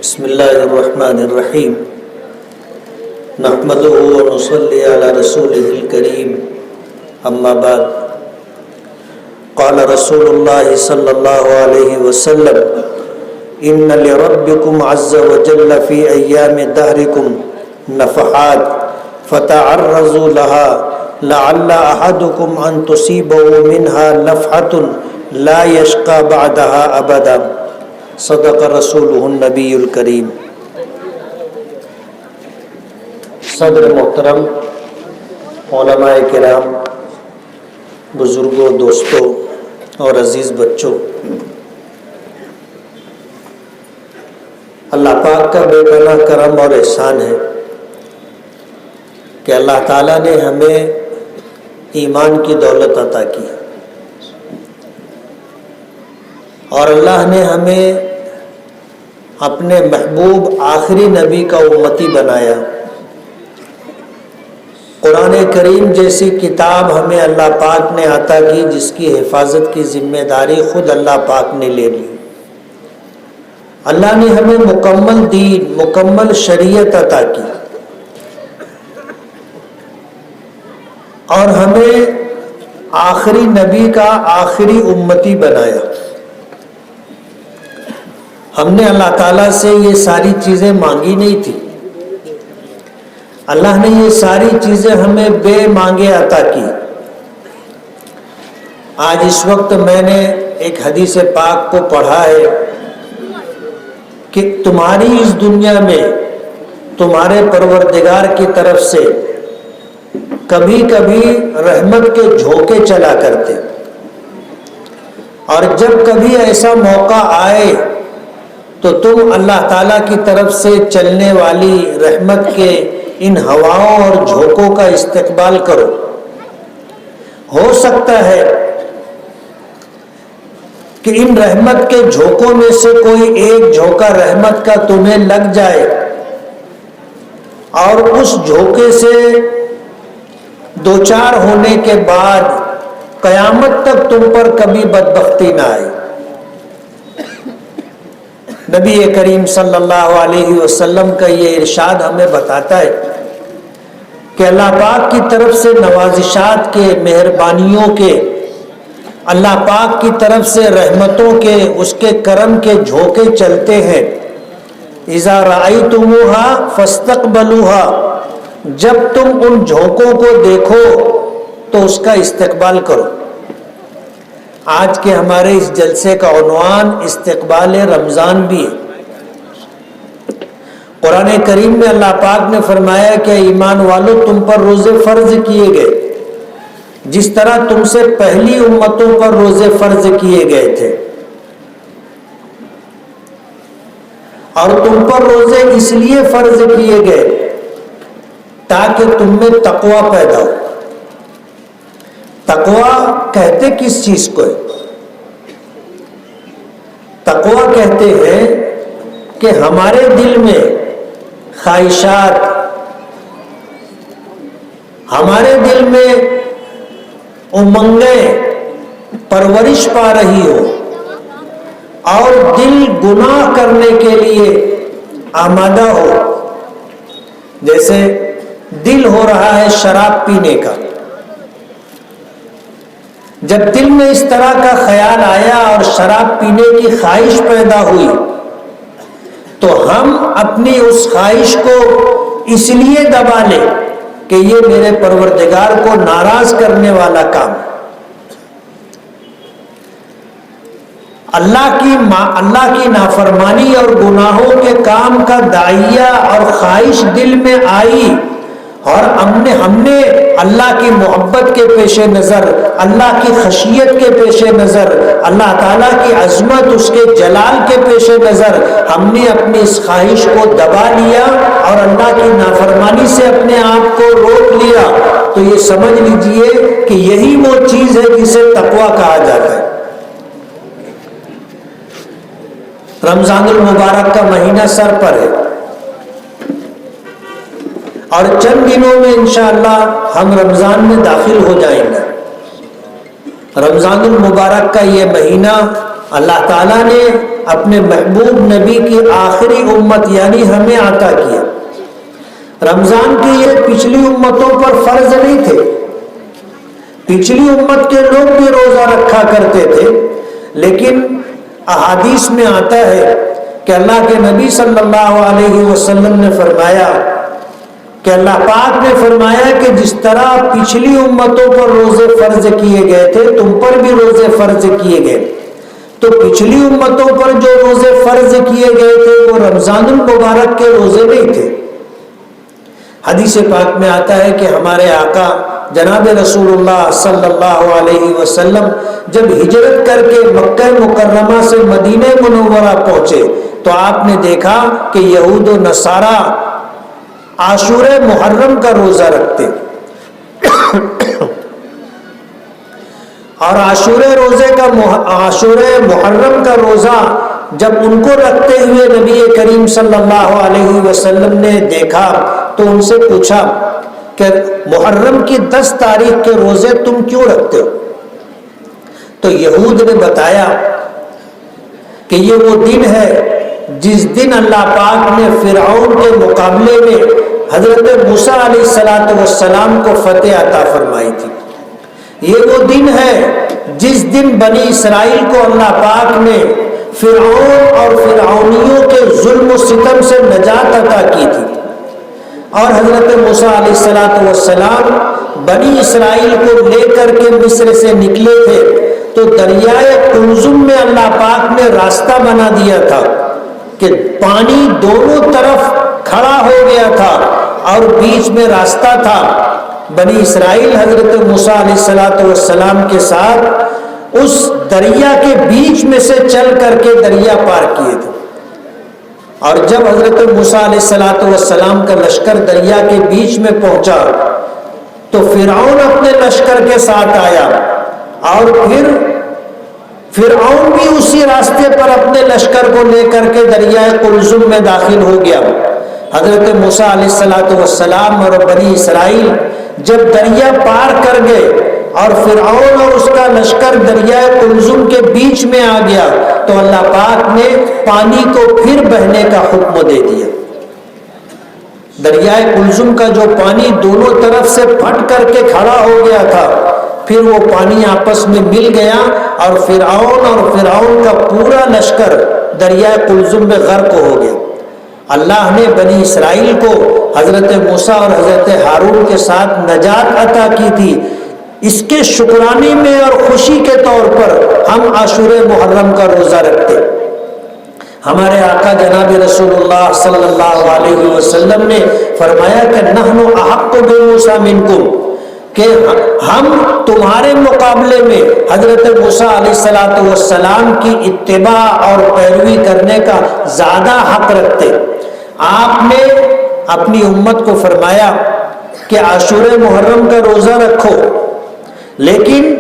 بسم اللہ الرحمن الرحیم نحمدہ ونصلی علی رسولہ الکریم اما بعد قال رسول اللہ صلی اللہ علیہ وسلم ان لربکم عز وجل فی ایام دہرکم نفحات فتعرضوا لها لعل احدکم ان تصیبه منها نفحة لا یشقى بعدها ابدا صدق رسولہ النبی الکریم۔ صدر محترم، علماء کرام، بزرگوں، دوستوں اور عزیز بچوں، اللہ پاک کا بے پناہ کرم اور احسان ہے کہ اللہ تعالیٰ نے ہمیں ایمان کی دولت عطا کی اور اللہ نے ہمیں اپنے محبوب آخری نبی کا امتی بنایا۔ قرآن کریم جیسی کتاب ہمیں اللہ پاک نے عطا کی جس کی حفاظت کی ذمہ داری خود اللہ پاک نے لے لی۔ اللہ نے ہمیں مکمل دین، مکمل شریعت عطا کی اور ہمیں آخری نبی کا آخری امتی بنایا۔ ہم نے اللہ تعالیٰ سے یہ ساری چیزیں مانگی نہیں تھی، اللہ نے یہ ساری چیزیں ہمیں بے مانگے عطا کی۔ آج اس وقت میں نے ایک حدیث پاک کو پڑھا ہے کہ تمہاری اس دنیا میں تمہارے پروردگار کی طرف سے کبھی کبھی رحمت کے جھونکے چلا کرتے، اور جب کبھی ایسا موقع آئے تو تم اللہ تعالیٰ کی طرف سے چلنے والی رحمت کے ان ہواؤں اور جھونکوں کا استقبال کرو۔ ہو سکتا ہے کہ ان رحمت کے جھونکوں میں سے کوئی ایک جھونکا رحمت کا تمہیں لگ جائے اور اس جھونکے سے دوچار ہونے کے بعد قیامت تک تم پر کبھی بدبختی نہ آئے۔ نبی کریم صلی اللہ علیہ وسلم کا یہ ارشاد ہمیں بتاتا ہے کہ اللہ پاک کی طرف سے نوازشات کے، مہربانیوں کے، اللہ پاک کی طرف سے رحمتوں کے، اس کے کرم کے جھونکے چلتے ہیں۔ اذا رأیتموها فاستقبلوها، جب تم ان جھونکوں کو دیکھو تو اس کا استقبال کرو۔ آج کے ہمارے اس جلسے کا عنوان استقبال رمضان بھی ہے۔ قرآن کریم میں اللہ پاک نے فرمایا کہ ایمان والو تم پر روزے فرض کیے گئے جس طرح تم سے پہلی امتوں پر روزے فرض کیے گئے تھے، اور تم پر روزے اس لیے فرض کیے گئے تاکہ تم میں تقوی پیدا ہو۔ تقوی کہتے کس چیز کو ہے؟ تقوی کہتے ہیں کہ ہمارے دل میں خواہشات، ہمارے دل میں امنگیں پرورش پا رہی ہو اور دل گناہ کرنے کے لیے آمادہ ہو۔ جیسے دل ہو رہا ہے شراب پینے کا، جب دل میں اس طرح کا خیال آیا اور شراب پینے کی خواہش پیدا ہوئی تو ہم اپنی اس خواہش کو اس لیے دبا لیں کہ یہ میرے پروردگار کو ناراض کرنے والا کام ہے۔ اللہ کی نافرمانی اور گناہوں کے کام کا داعیہ اور خواہش دل میں آئی، اور ہم نے اللہ کی محبت کے پیش نظر، اللہ کی خشیت کے پیش نظر، اللہ تعالیٰ کی عظمت، اس کے جلال کے پیش نظر ہم نے اپنی اس خواہش کو دبا لیا اور اللہ کی نافرمانی سے اپنے آپ کو روک لیا، تو یہ سمجھ لیجئے کہ یہی وہ چیز ہے جسے تقویٰ کہا جاتا ہے۔ رمضان المبارک کا مہینہ سر پر ہے اور چند دنوں میں انشاءاللہ ہم رمضان میں داخل ہو جائیں گے۔ رمضان المبارک کا یہ مہینہ اللہ تعالیٰ نے اپنے محبوب نبی کی آخری امت یعنی ہمیں عطا کیا۔ رمضان کی یہ پچھلی امتوں پر فرض نہیں تھے، پچھلی امت کے لوگ بھی روزہ رکھا کرتے تھے، لیکن احادیث میں آتا ہے کہ اللہ کے نبی صلی اللہ علیہ وسلم نے فرمایا کہ اللہ پاک نے فرمایا کہ جس طرح پچھلی امتوں پر روزے فرض کیے گئے تھے تم پر بھی روزے فرض کیے گئے، تو پچھلی امتوں پر جو روزے فرض کیے گئے تھے وہ رمضان المبارک کے روزے نہیں تھے۔ حدیث پاک میں آتا ہے کہ ہمارے آقا جناب رسول اللہ صلی اللہ علیہ وسلم جب ہجرت کر کے مکہ مکرمہ سے مدینہ منورہ پہنچے تو آپ نے دیکھا کہ یہود و نصارہ عاشورہ محرم کا روزہ رکھتے، اور عاشورہ محرم کا روزہ جب ان کو رکھتے ہوئے نبی کریم صلی اللہ علیہ وسلم نے دیکھا تو ان سے پوچھا کہ محرم کی 10 تاریخ کے روزے تم کیوں رکھتے ہو؟ تو یہود نے بتایا کہ یہ وہ دن ہے جس دن اللہ پاک نے فرعون کے مقابلے میں حضرت موسیٰ علیہ السلام کو فتح عطا فرمائی تھی، یہ وہ دن ہے جس دن بنی اسرائیل کو اللہ پاک نے فرعون اور فرعونیوں کے ظلم و ستم سے نجات عطا کی تھی، اور حضرت موسیٰ علیہ السلام بنی اسرائیل کو لے کر کے مصر سے نکلے تھے تو دریائے قلزم میں اللہ پاک نے راستہ بنا دیا تھا کہ پانی دونوں طرف کھڑا ہو گیا تھا اور بیچ میں راستہ تھا۔ بنی اسرائیل حضرت موسیٰ علیہ السلام کے ساتھ اس دریا کے بیچ میں سے چل کر کے دریا پار کیے تھے، اور جب حضرت موسیٰ علیہ السلام کا لشکر دریا کے بیچ میں پہنچا تو فرعون اپنے لشکر کے ساتھ آیا، اور پھر فرعون بھی اسی راستے پر اپنے لشکر کو لے کر کے دریائے قلزم میں داخل ہو گیا۔ حضرت موسیٰ علیہ السلام اور بنی اسرائیل جب دریا پار کر گئے اور فرعون اور اس کا لشکر دریائے قلزم کے بیچ میں آ گیا تو اللہ پاک نے پانی کو پھر بہنے کا حکم دے دیا۔ دریائے قلزم کا جو پانی دونوں طرف سے پھٹ کر کے کھڑا ہو گیا تھا پھر وہ پانی آپس میں مل گیا اور فرعون کا پورا لشکر دریائے قلزم میں غرق ہو گیا۔ اللہ نے بنی اسرائیل کو حضرت موسیٰ اور حضرت ہارون کے ساتھ نجات عطا کی تھی، اس کے شکرانے میں اور خوشی کے طور پر ہم عاشورہ محرم کا روزہ رکھتے۔ ہمارے آقا جناب رسول اللہ صلی اللہ علیہ وسلم نے فرمایا کہ نحن احق بموسیٰ منکم، کہ ہم تمہارے مقابلے میں حضرت موسیٰ علیہ السلام کی اتباع اور پیروی کرنے کا زیادہ حق رکھتے۔ آپ نے اپنی امت کو فرمایا کہ عاشورہ محرم کا روزہ رکھو، لیکن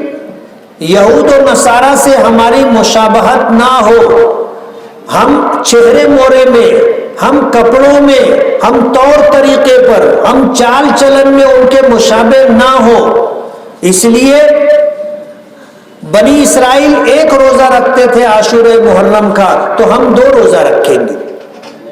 یہود و نصارہ سے ہماری مشابہت نہ ہو، ہم چہرے مورے میں، ہم کپڑوں میں، ہم طور طریقے پر، ہم چال چلن میں ان کے مشابہ نہ ہو، اس لیے بنی اسرائیل ایک روزہ رکھتے تھے عاشورہ محرم کا تو ہم 2 روزہ رکھیں گے،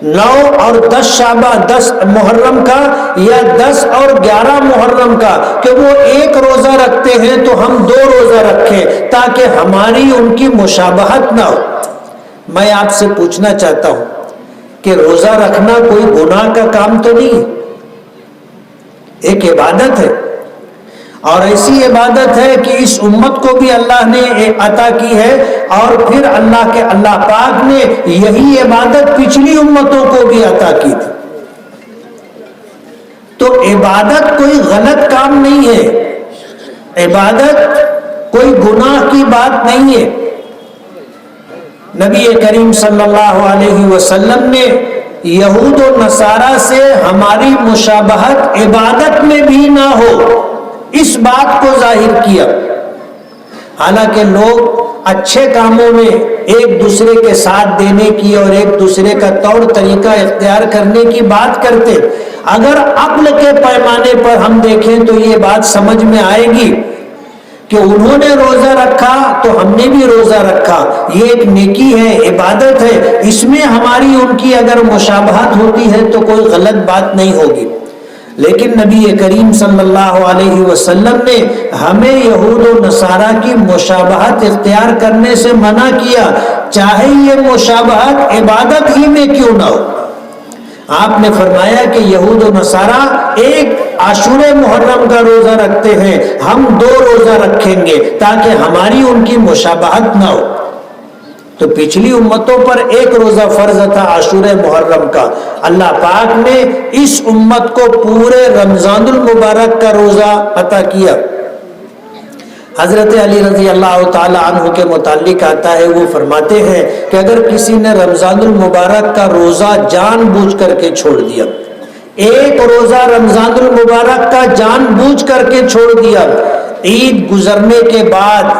9 اور 10 شعبان 10 محرم کا یا 10 اور 11 محرم کا، کہ وہ ایک روزہ رکھتے ہیں تو ہم 2 روزہ رکھیں تاکہ ہماری ان کی مشابہت نہ ہو۔ میں آپ سے پوچھنا چاہتا ہوں کہ روزہ رکھنا کوئی گناہ کا کام تو نہیں ہے، ایک عبادت ہے، اور ایسی عبادت ہے کہ اس امت کو بھی اللہ نے عطا کی ہے، اور پھر اللہ پاک نے یہی عبادت پچھلی امتوں کو بھی عطا کی تھی۔ تو عبادت کوئی غلط کام نہیں ہے، عبادت کوئی گناہ کی بات نہیں ہے۔ نبی کریم صلی اللہ علیہ وسلم نے یہود و نصارہ سے ہماری مشابہت عبادت میں بھی نہ ہو اس بات کو ظاہر کیا۔ حالانکہ لوگ اچھے کاموں میں ایک دوسرے کے ساتھ دینے کی اور ایک دوسرے کا طور طریقہ اختیار کرنے کی بات کرتے، اگر عقل کے پیمانے پر ہم دیکھیں تو یہ بات سمجھ میں آئے گی کہ انہوں نے روزہ رکھا تو ہم نے بھی روزہ رکھا، یہ ایک نیکی ہے، عبادت ہے، اس میں ہماری ان کی اگر مشابہت ہوتی ہے تو کوئی غلط بات نہیں ہوگی۔ لیکن نبی کریم صلی اللہ علیہ وسلم نے ہمیں یہود و نصارہ کی مشابہت اختیار کرنے سے منع کیا، چاہے یہ مشابہت عبادت ہی میں کیوں نہ ہو۔ آپ نے فرمایا کہ یہود و نصارہ ایک عاشورہ محرم کا روزہ رکھتے ہیں، ہم 2 روزہ رکھیں گے تاکہ ہماری ان کی مشابہت نہ ہو۔ تو پچھلی امتوں پر ایک روزہ فرض تھا عاشورہ محرم کا، اللہ پاک نے اس امت کو پورے رمضان المبارک کا روزہ عطا کیا۔ حضرت علی رضی اللہ تعالی عنہ کے متعلق آتا ہے، وہ فرماتے ہیں کہ اگر کسی نے رمضان المبارک کا روزہ جان بوجھ کر کے چھوڑ دیا، ایک روزہ رمضان المبارک کا جان بوجھ کر کے چھوڑ دیا، عید گزرنے کے بعد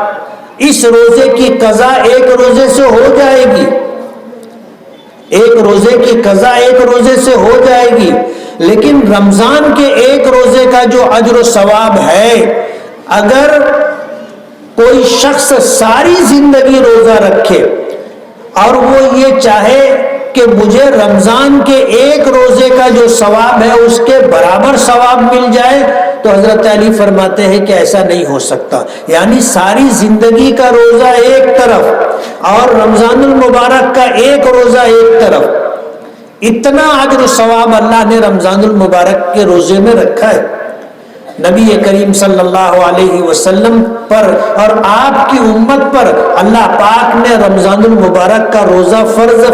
اس روزے کی قضا ایک روزے سے ہو جائے گی، ایک روزے کی قضا ایک روزے سے ہو جائے گی، لیکن رمضان کے ایک روزے کا جو اجر و ثواب ہے، اگر کوئی شخص ساری زندگی روزہ رکھے اور وہ یہ چاہے کہ مجھے رمضان کے ایک روزے کا جو ثواب ہے اس کے برابر ثواب مل جائے، تو حضرت علی فرماتے ہیں کہ ایسا نہیں ہو سکتا، یعنی ساری زندگی کا روزہ ایک طرف اور رمضان المبارک کا ایک روزہ ایک طرف، اتنا اجر و ثواب اللہ نے رمضان المبارک کے روزے میں رکھا ہے۔ نبی کریم صلی اللہ علیہ وسلم پر اور آپ کی امت پر اللہ پاک نے رمضان المبارک کا روزہ فرض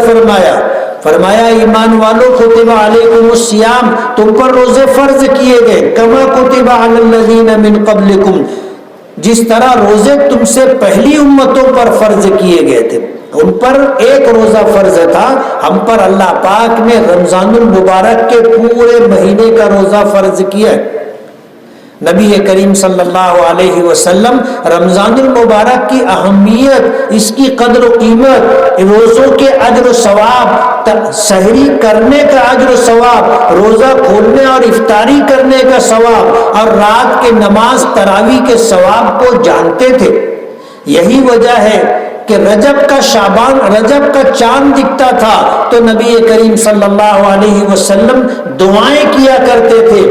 فرمایا ایمان والو کتب علیکم الصیام، تم پر روزے فرض کیے گئے، کما کتب علی الذین من قبلکم، جس طرح روزے تم سے پہلی امتوں پر فرض کیے گئے تھے، ان پر ایک روزہ فرض تھا، ہم پر اللہ پاک نے رمضان المبارک کے پورے مہینے کا روزہ فرض کیا ہے۔ نبی کریم صلی اللہ علیہ وسلم رمضان المبارک کی اہمیت، اس کی قدر و قیمت، روزوں کے اجر و ثواب، سحری کرنے کا اجر و ثواب، روزہ کھولنے اور افطاری کرنے کا ثواب اور رات کے نماز تراویح کے ثواب کو جانتے تھے۔ یہی وجہ ہے کہ رجب کا چاند دکھتا تھا تو نبی کریم صلی اللہ علیہ وسلم دعائیں کیا کرتے تھے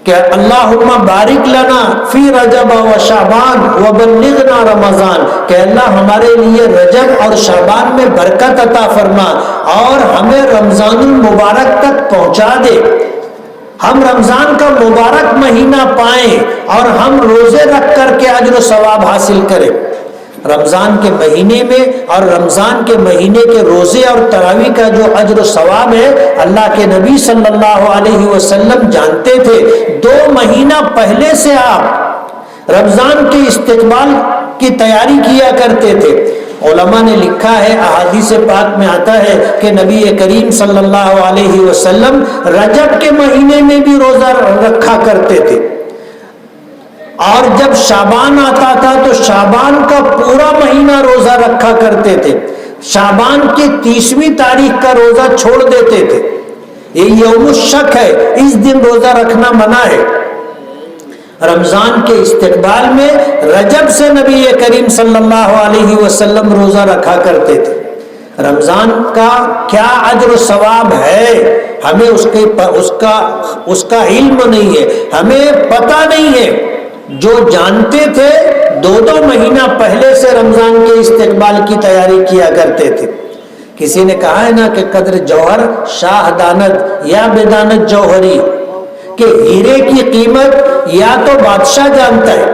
کہ اللہم بارک لنا فی رجب و شعبان وبلغنا رمضان، کہ اللہ ہمارے لیے رجب اور شعبان میں برکت عطا فرما اور ہمیں رمضان المبارک تک پہنچا دے، ہم رمضان کا مبارک مہینہ پائیں اور ہم روزے رکھ کر کے اجر و ثواب حاصل کریں۔ رمضان کے مہینے میں اور رمضان کے مہینے کے روزے اور تراویح کا جو اجر و ثواب ہے اللہ کے نبی صلی اللہ علیہ وسلم جانتے تھے۔ 2 مہینہ پہلے سے آپ رمضان کے استقبال کی تیاری کیا کرتے تھے۔ علماء نے لکھا ہے، احادیث پاک میں آتا ہے کہ نبی کریم صلی اللہ علیہ وسلم رجب کے مہینے میں بھی روزہ رکھا کرتے تھے، اور جب شعبان آتا تھا تو شعبان کا پورا مہینہ روزہ رکھا کرتے تھے، شعبان کی 30ویں تاریخ کا روزہ چھوڑ دیتے تھے۔ یہ یوم الشک ہے، اس دن روزہ رکھنا منع ہے۔ رمضان کے استقبال میں رجب سے نبی کریم صلی اللہ علیہ وسلم روزہ رکھا کرتے تھے۔ رمضان کا کیا اجر و ثواب ہے ہمیں اس کا علم نہیں ہے، ہمیں پتہ نہیں ہے۔ جو جانتے تھے 2 مہینہ پہلے سے رمضان کے استقبال کی تیاری کیا کرتے تھے۔ کسی نے کہا ہے نا کہ قدر جوہر شاہ دانت یا بدانت جوہری، کہ ہیرے کی قیمت یا تو بادشاہ جانتا ہے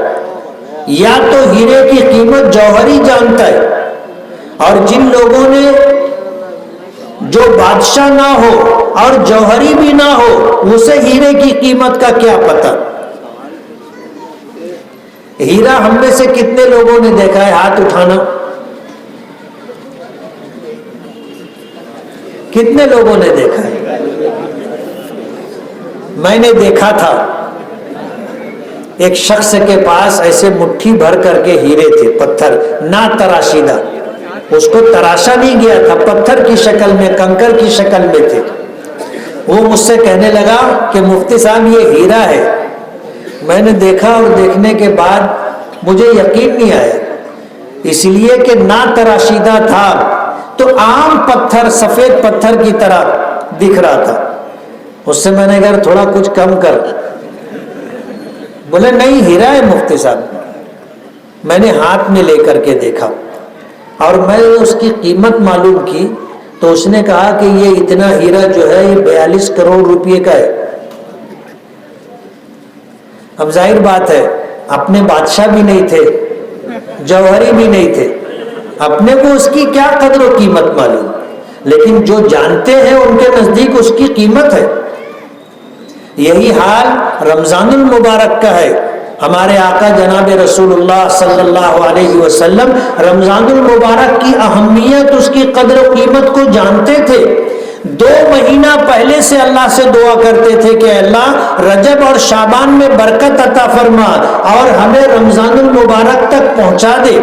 یا تو ہیرے کی قیمت جوہری جانتا ہے، اور جن لوگوں نے جو بادشاہ نہ ہو اور جوہری بھی نہ ہو اسے ہیرے کی قیمت کا کیا پتہ۔ ہیرا ہم میں سے کتنے لوگوں نے دیکھا ہے؟ ہاتھ اٹھانا۔ کتنے لوگوں نے دیکھا ہے؟ میں نے دیکھا تھا ایک شخص کے پاس ایسے مٹھی بھر کر کے ہیرے تھے، پتھر نہ تراشیدہ، اس کو تراشا نہیں گیا تھا، پتھر کی شکل میں، کنکر کی شکل میں تھے۔ وہ مجھ سے کہنے لگا کہ مفتی صاحب یہ ہیرا ہے، میں نے دیکھا اور دیکھنے کے بعد مجھے یقین نہیں آیا، اس لیے کہ نہ تراشیدہ تھا تو عام پتھر، سفید پتھر کی طرح دکھ رہا تھا۔ اس سے میں نے کہا تھوڑا کچھ کم کر، بولے نہیں ہیرا ہے مفتی صاحب۔ میں نے ہاتھ میں لے کر کے دیکھا اور میں اس کی قیمت معلوم کی تو اس نے کہا کہ یہ اتنا ہیرا جو ہے یہ 42 کروڑ روپے کا ہے۔ اب ظاہر بات ہے اپنے بادشاہ بھی نہیں تھے، جوہری بھی نہیں تھے، اپنے کو اس کی کیا قدر و قیمت معلوم، لیکن جو جانتے ہیں ان کے نزدیک اس کی قیمت ہے۔ یہی حال رمضان المبارک کا ہے۔ ہمارے آقا جناب رسول اللہ صلی اللہ علیہ وسلم رمضان المبارک کی اہمیت، اس کی قدر و قیمت کو جانتے تھے۔ 2 مہینہ پہلے سے اللہ سے دعا کرتے تھے کہ اللہ رجب اور شعبان میں برکت عطا فرما اور ہمیں رمضان المبارک تک پہنچا دے۔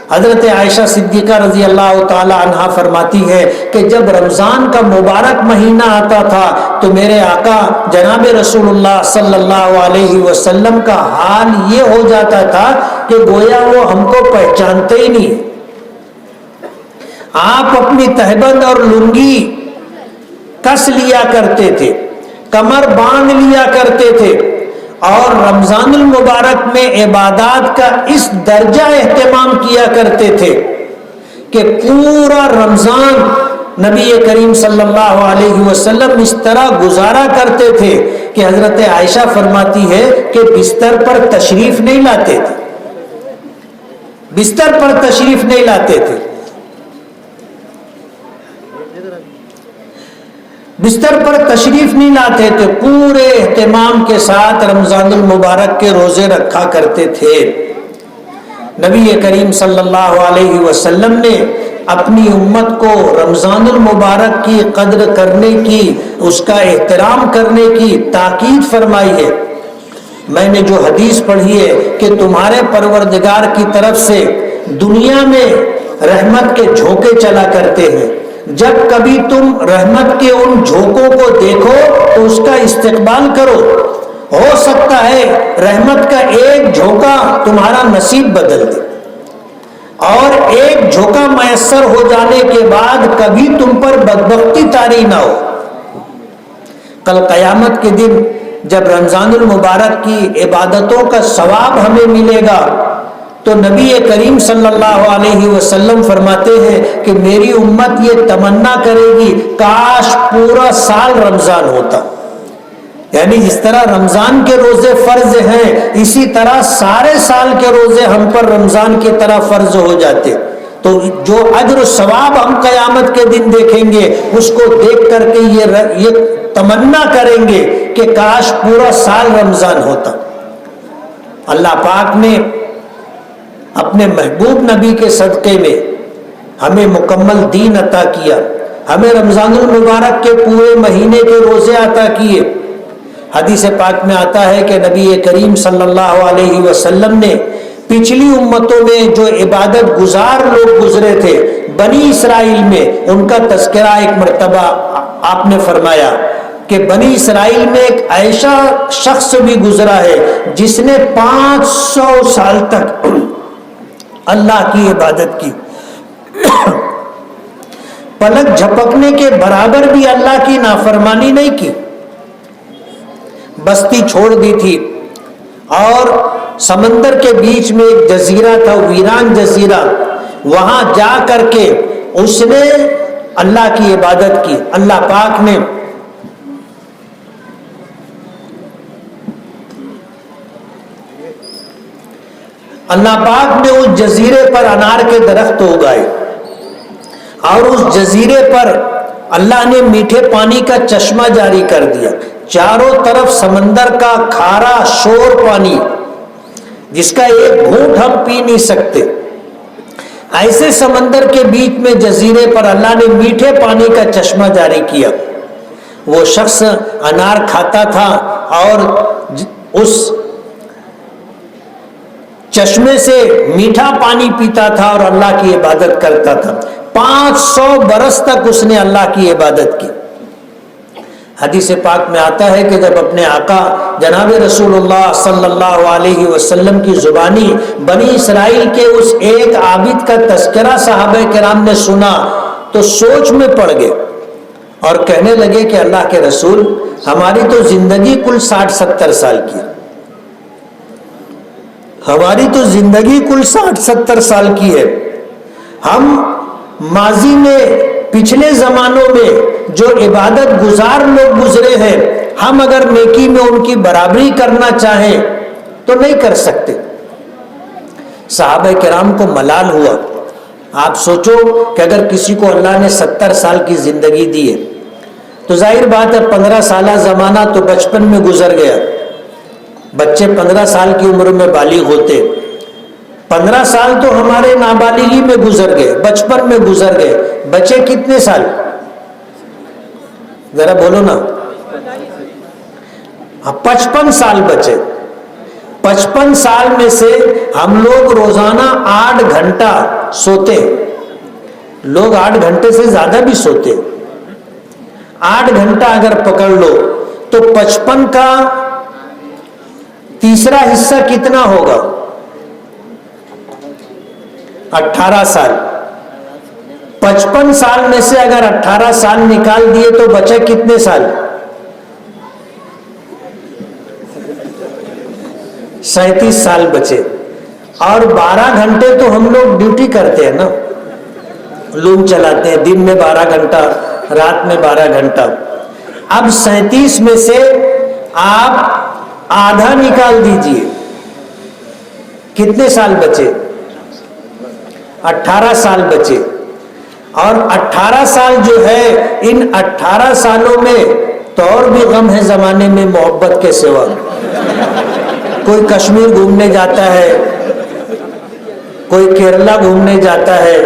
حضرت عائشہ صدیقہ رضی اللہ تعالی عنہا فرماتی ہے کہ جب رمضان کا مبارک مہینہ آتا تھا تو میرے آقا جناب رسول اللہ صلی اللہ علیہ وسلم کا حال یہ ہو جاتا تھا کہ گویا وہ ہم کو پہچانتے ہی نہیں۔ آپ اپنی تہبند اور لنگی کس لیا کرتے تھے، کمر باندھ لیا کرتے تھے اور رمضان المبارک میں عبادات کا اس درجہ اہتمام کیا کرتے تھے کہ پورا رمضان نبی کریم صلی اللہ علیہ وسلم اس طرح گزارا کرتے تھے کہ حضرت عائشہ فرماتی ہے کہ بستر پر تشریف نہیں لاتے تھے، بستر پر تشریف نہیں لاتے تھے، بستر پر تشریف نہیں لاتے تھے، پورے اہتمام کے ساتھ رمضان المبارک کے روزے رکھا کرتے تھے۔ نبی کریم صلی اللہ علیہ وسلم نے اپنی امت کو رمضان المبارک کی قدر کرنے کی، اس کا احترام کرنے کی تاکید فرمائی ہے۔ میں نے جو حدیث پڑھی ہے کہ تمہارے پروردگار کی طرف سے دنیا میں رحمت کے جھونکے چلا کرتے ہیں، جب کبھی تم رحمت کے ان جھونکوں کو دیکھو تو اس کا استقبال کرو، ہو سکتا ہے رحمت کا ایک جھونکا تمہارا نصیب بدل دے، اور ایک جھونکا میسر ہو جانے کے بعد کبھی تم پر بدبختی طاری نہ ہو۔ کل قیامت کے دن جب رمضان المبارک کی عبادتوں کا ثواب ہمیں ملے گا تو نبی کریم صلی اللہ علیہ وسلم فرماتے ہیں کہ میری امت یہ تمنا کرے گی کاش پورا سال رمضان ہوتا، یعنی جس طرح رمضان کے روزے فرض ہیں اسی طرح سارے سال کے روزے ہم پر رمضان کی طرح فرض ہو جاتے، تو جو اجر و ثواب ہم قیامت کے دن دیکھیں گے اس کو دیکھ کر کے یہ تمنا کریں گے کہ کاش پورا سال رمضان ہوتا۔ اللہ پاک نے اپنے محبوب نبی کے صدقے میں ہمیں مکمل دین عطا کیا، ہمیں رمضان المبارک کے پورے مہینے کے روزے عطا کیے۔ حدیث پاک میں آتا ہے کہ نبی کریم صلی اللہ علیہ وسلم نے پچھلی امتوں میں جو عبادت گزار لوگ گزرے تھے بنی اسرائیل میں، ان کا تذکرہ ایک مرتبہ آپ نے فرمایا کہ بنی اسرائیل میں ایک ایسا شخص بھی گزرا ہے جس نے 500 سال تک اللہ کی عبادت کی، پلک جھپکنے کے برابر بھی اللہ کی نافرمانی نہیں کی، بستی چھوڑ دی تھی اور سمندر کے بیچ میں ایک جزیرہ تھا، ویران جزیرہ، وہاں جا کر کے اس نے اللہ کی عبادت کی۔ اللہ پاک نے اس جزیرے پر انار کے درخت اگائے اور اس جزیرے پر اللہ نے میٹھے پانی کا چشمہ جاری کر دیا، چاروں طرف سمندر کا کھارا شور پانی جس کا ایک گھونٹ ہم پی نہیں سکتے، ایسے سمندر کے بیچ میں جزیرے پر اللہ نے میٹھے پانی کا چشمہ جاری کیا۔ وہ شخص انار کھاتا تھا اور اس چشمے سے میٹھا پانی پیتا تھا اور اللہ کی عبادت کرتا تھا۔ 500 برس تک اس نے اللہ کی عبادت کی۔ حدیث پاک میں آتا ہے کہ جب اپنے آقا جناب رسول اللہ صلی اللہ علیہ وسلم کی زبانی بنی اسرائیل کے اس ایک عابد کا تذکرہ صحابہ کرام نے سنا تو سوچ میں پڑ گئے اور کہنے لگے کہ اللہ کے رسول ہماری تو زندگی کل 60-70 سال کی ہے، ہماری تو زندگی کل 60-70 سال کی ہے، ہم ماضی میں پچھلے زمانوں میں جو عبادت گزار لوگ گزرے ہیں، ہم اگر نیکی میں ان کی برابری کرنا چاہیں تو نہیں کر سکتے۔ صحابہ کرام کو ملال ہوا۔ آپ سوچو کہ اگر کسی کو اللہ نے 70 سال کی زندگی دی ہے تو ظاہر بات ہے 15 سالہ زمانہ تو بچپن میں گزر گیا، بچے 15 سال کی عمر میں بالغ ہوتے، 15 سال تو ہمارے نابالغی میں گزر گئے، بچپن میں گزر گئے، بچے کتنے سال؟ ذرا بولو نا، 55 سال بچے۔ 55 سال میں سے ہم لوگ روزانہ 8 گھنٹہ سوتے، لوگ 8 گھنٹے سے زیادہ بھی سوتے، 8 گھنٹہ اگر پکڑ لو تو 55 کا تیسرا حصہ کتنا ہوگا؟ 18 سال۔ 55 سال میں سے اگر 18 سال نکال دیے تو بچے کتنے سال؟ 37 سال بچے۔ اور 12 گھنٹے تو ہم لوگ ڈیوٹی کرتے ہیں نا، لوم چلاتے ہیں، دن میں 12 گھنٹہ، رات میں 12 گھنٹہ۔ اب 37 میں سے آپ آدھا نکال دیجئے، کتنے سال بچے؟ 18 سال بچے۔ اور 18 سال جو ہے، ان 18 سالوں میں تو اور بھی غم ہے زمانے میں محبت کے سوا۔ کوئی کشمیر گھومنے جاتا ہے، کوئی کیرلا گھومنے جاتا ہے،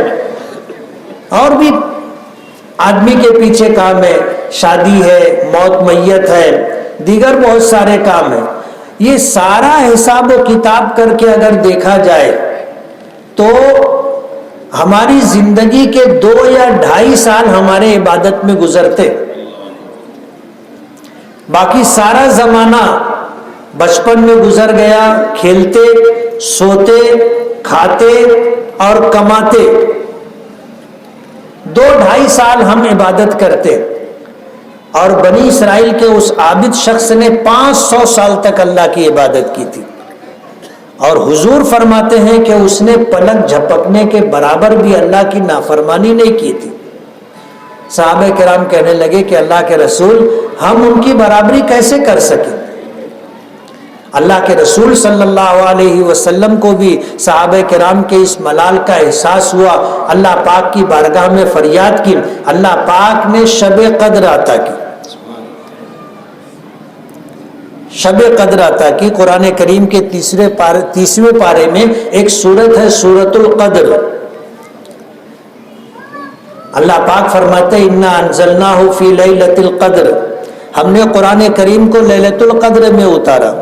اور بھی آدمی کے پیچھے کام ہے، شادی ہے، موت میت ہے، دیگر بہت سارے کام ہیں۔ یہ سارا حساب و کتاب کر کے اگر دیکھا جائے تو ہماری زندگی کے 2 یا 2.5 سال ہمارے عبادت میں گزرتے، باقی سارا زمانہ بچپن میں گزر گیا، کھیلتے، سوتے، کھاتے اور کماتے۔ 2-2.5 سال ہم عبادت کرتے، اور بنی اسرائیل کے اس عابد شخص نے 500 سال تک اللہ کی عبادت کی تھی، اور حضور فرماتے ہیں کہ اس نے پلک جھپکنے کے برابر بھی اللہ کی نافرمانی نہیں کی تھی۔ صحابہ کرام کہنے لگے کہ اللہ کے رسول ہم ان کی برابری کیسے کر سکیں؟ اللہ کے رسول صلی اللہ علیہ وسلم کو بھی صحابہ کرام کے اس ملال کا احساس ہوا، اللہ پاک کی بارگاہ میں فریاد کی، اللہ پاک نے شب قدر عطا کی، شب قدر عطا کی۔ قرآن کریم کے 30ویں پارے میں ایک سورت ہے سورۃ القدر، اللہ پاک فرماتے ہیں انا انزلناہ فی لیلۃ القدر، ہم نے قرآن کریم کو لیلۃ القدر میں اتارا۔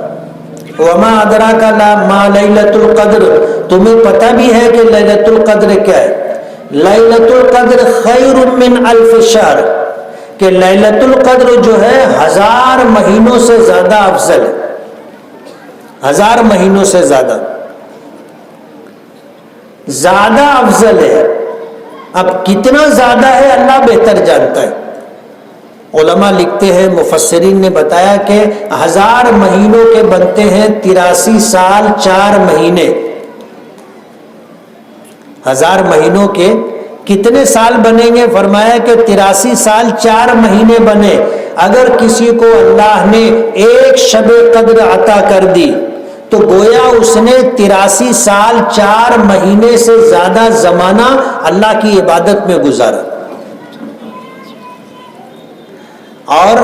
وما ادراک ما لیلۃ القدر، تمہیں پتہ بھی ہے کہ لیلۃ القدر کیا ہے؟ لیلۃ القدر خیر من الف شہر، کہ لیلۃ القدر جو ہے 1000 مہینوں سے زیادہ افضل ہے، 1000 مہینوں سے زیادہ افضل ہے۔ اب کتنا زیادہ ہے اللہ بہتر جانتا ہے۔ علماء لکھتے ہیں، مفسرین نے بتایا کہ 1000 مہینوں کے بنتے ہیں 83 سال 4 مہینے۔ 1000 مہینوں کے کتنے سال بنیں گے؟ فرمایا کہ 83 سال 4 مہینے بنے۔ اگر کسی کو اللہ نے ایک شب قدر عطا کر دی تو گویا اس نے 83 سال 4 مہینے سے زیادہ زمانہ اللہ کی عبادت میں گزارا۔ اور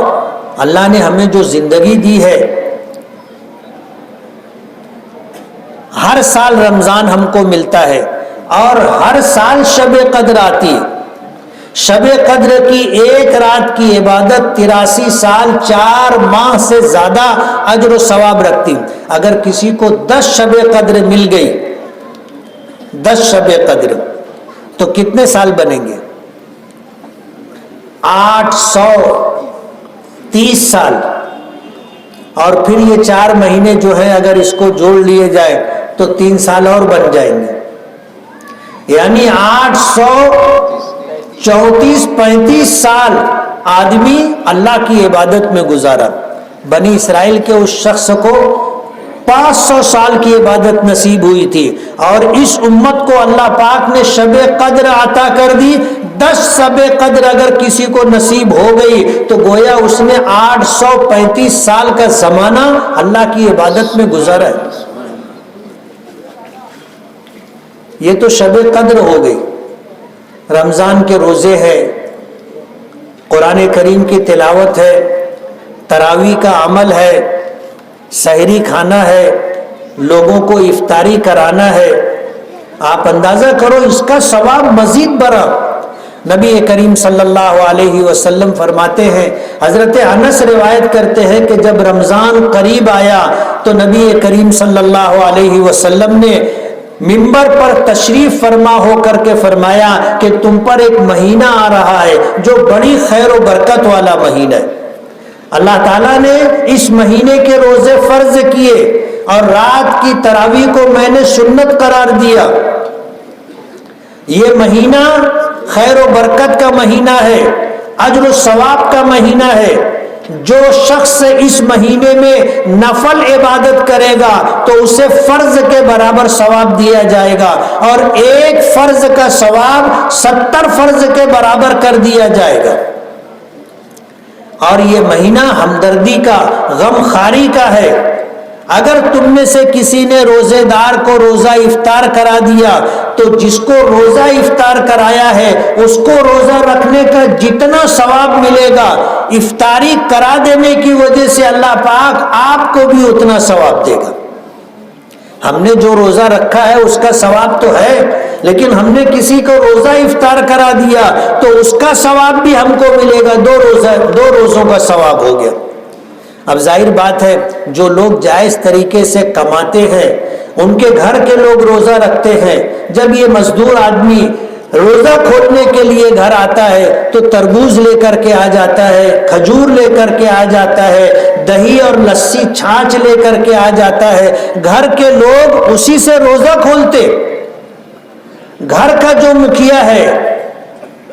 اللہ نے ہمیں جو زندگی دی ہے، ہر سال رمضان ہم کو ملتا ہے اور ہر سال شب قدر آتی۔ شب قدر کی ایک رات کی عبادت 83 سال 4 ماہ سے زیادہ اجر و ثواب رکھتی۔ اگر کسی کو 10 شب قدر مل گئی، 10 شب قدر، تو کتنے سال بنیں گے؟ 800۔ 30 سال، اور پھر یہ 4 مہینے جو ہیں اگر اس کو جوڑ لیے جائے تو 3 سال اور بن جائیں گے، یعنی 834-35 سال آدمی اللہ کی عبادت میں گزارا۔ بنی اسرائیل کے اس شخص کو 500 سال کی عبادت نصیب ہوئی تھی، اور اس امت کو اللہ پاک نے شب قدر عطا کر دی۔ 10 شب قدر اگر کسی کو نصیب ہو گئی تو گویا اس نے 835 سال کا زمانہ اللہ کی عبادت میں گزارا ہے۔ یہ تو شب قدر ہو گئی۔ رمضان کے روزے ہیں، قرآن کریم کی تلاوت ہے، تراویح کا عمل ہے، سحری کھانا ہے، لوگوں کو افطاری کرانا ہے۔ آپ اندازہ کرو اس کا ثواب مزید بڑھا۔ نبی کریم صلی اللہ علیہ وسلم فرماتے ہیں، حضرت انس روایت کرتے ہیں کہ جب رمضان قریب آیا تو نبی کریم صلی اللہ علیہ وسلم نے منبر پر تشریف فرما ہو کر کے فرمایا کہ تم پر ایک مہینہ آ رہا ہے جو بڑی خیر و برکت والا مہینہ ہے۔ اللہ تعالیٰ نے اس مہینے کے روزے فرض کیے اور رات کی تراویح کو میں نے سنت قرار دیا۔ یہ مہینہ خیر و برکت کا مہینہ ہے، اجر و ثواب کا مہینہ ہے۔ جو شخص اس مہینے میں نفل عبادت کرے گا تو اسے فرض کے برابر ثواب دیا جائے گا، اور ایک فرض کا ثواب 70 فرض کے برابر کر دیا جائے گا۔ اور یہ مہینہ ہمدردی کا، غم خاری کا ہے۔ اگر تم میں سے کسی نے روزے دار کو روزہ افطار کرا دیا تو جس کو روزہ افطار کرایا ہے اس کو روزہ رکھنے کا جتنا ثواب ملے گا، افطاری کرا دینے کی وجہ سے اللہ پاک آپ کو بھی اتنا ثواب دے گا۔ ہم نے جو روزہ رکھا ہے اس کا ثواب تو ہے، لیکن ہم نے کسی کو روزہ افطار کرا دیا تو اس کا ثواب بھی ہم کو ملے گا، 2 روزوں کا ثواب ہو گیا۔ اب ظاہر بات ہے جو لوگ جائز طریقے سے کماتے ہیں ان کے گھر کے لوگ روزہ رکھتے ہیں۔ جب یہ مزدور آدمی روزہ کھولنے کے لیے گھر آتا ہے تو تربوز لے کر کے آ جاتا ہے، کھجور لے کر کے آ جاتا ہے، دہی اور لسی چھاچھ لے کر کے آ جاتا ہے۔ گھر کے لوگ اسی سے روزہ کھولتے۔ گھر کا جو مکھیا ہے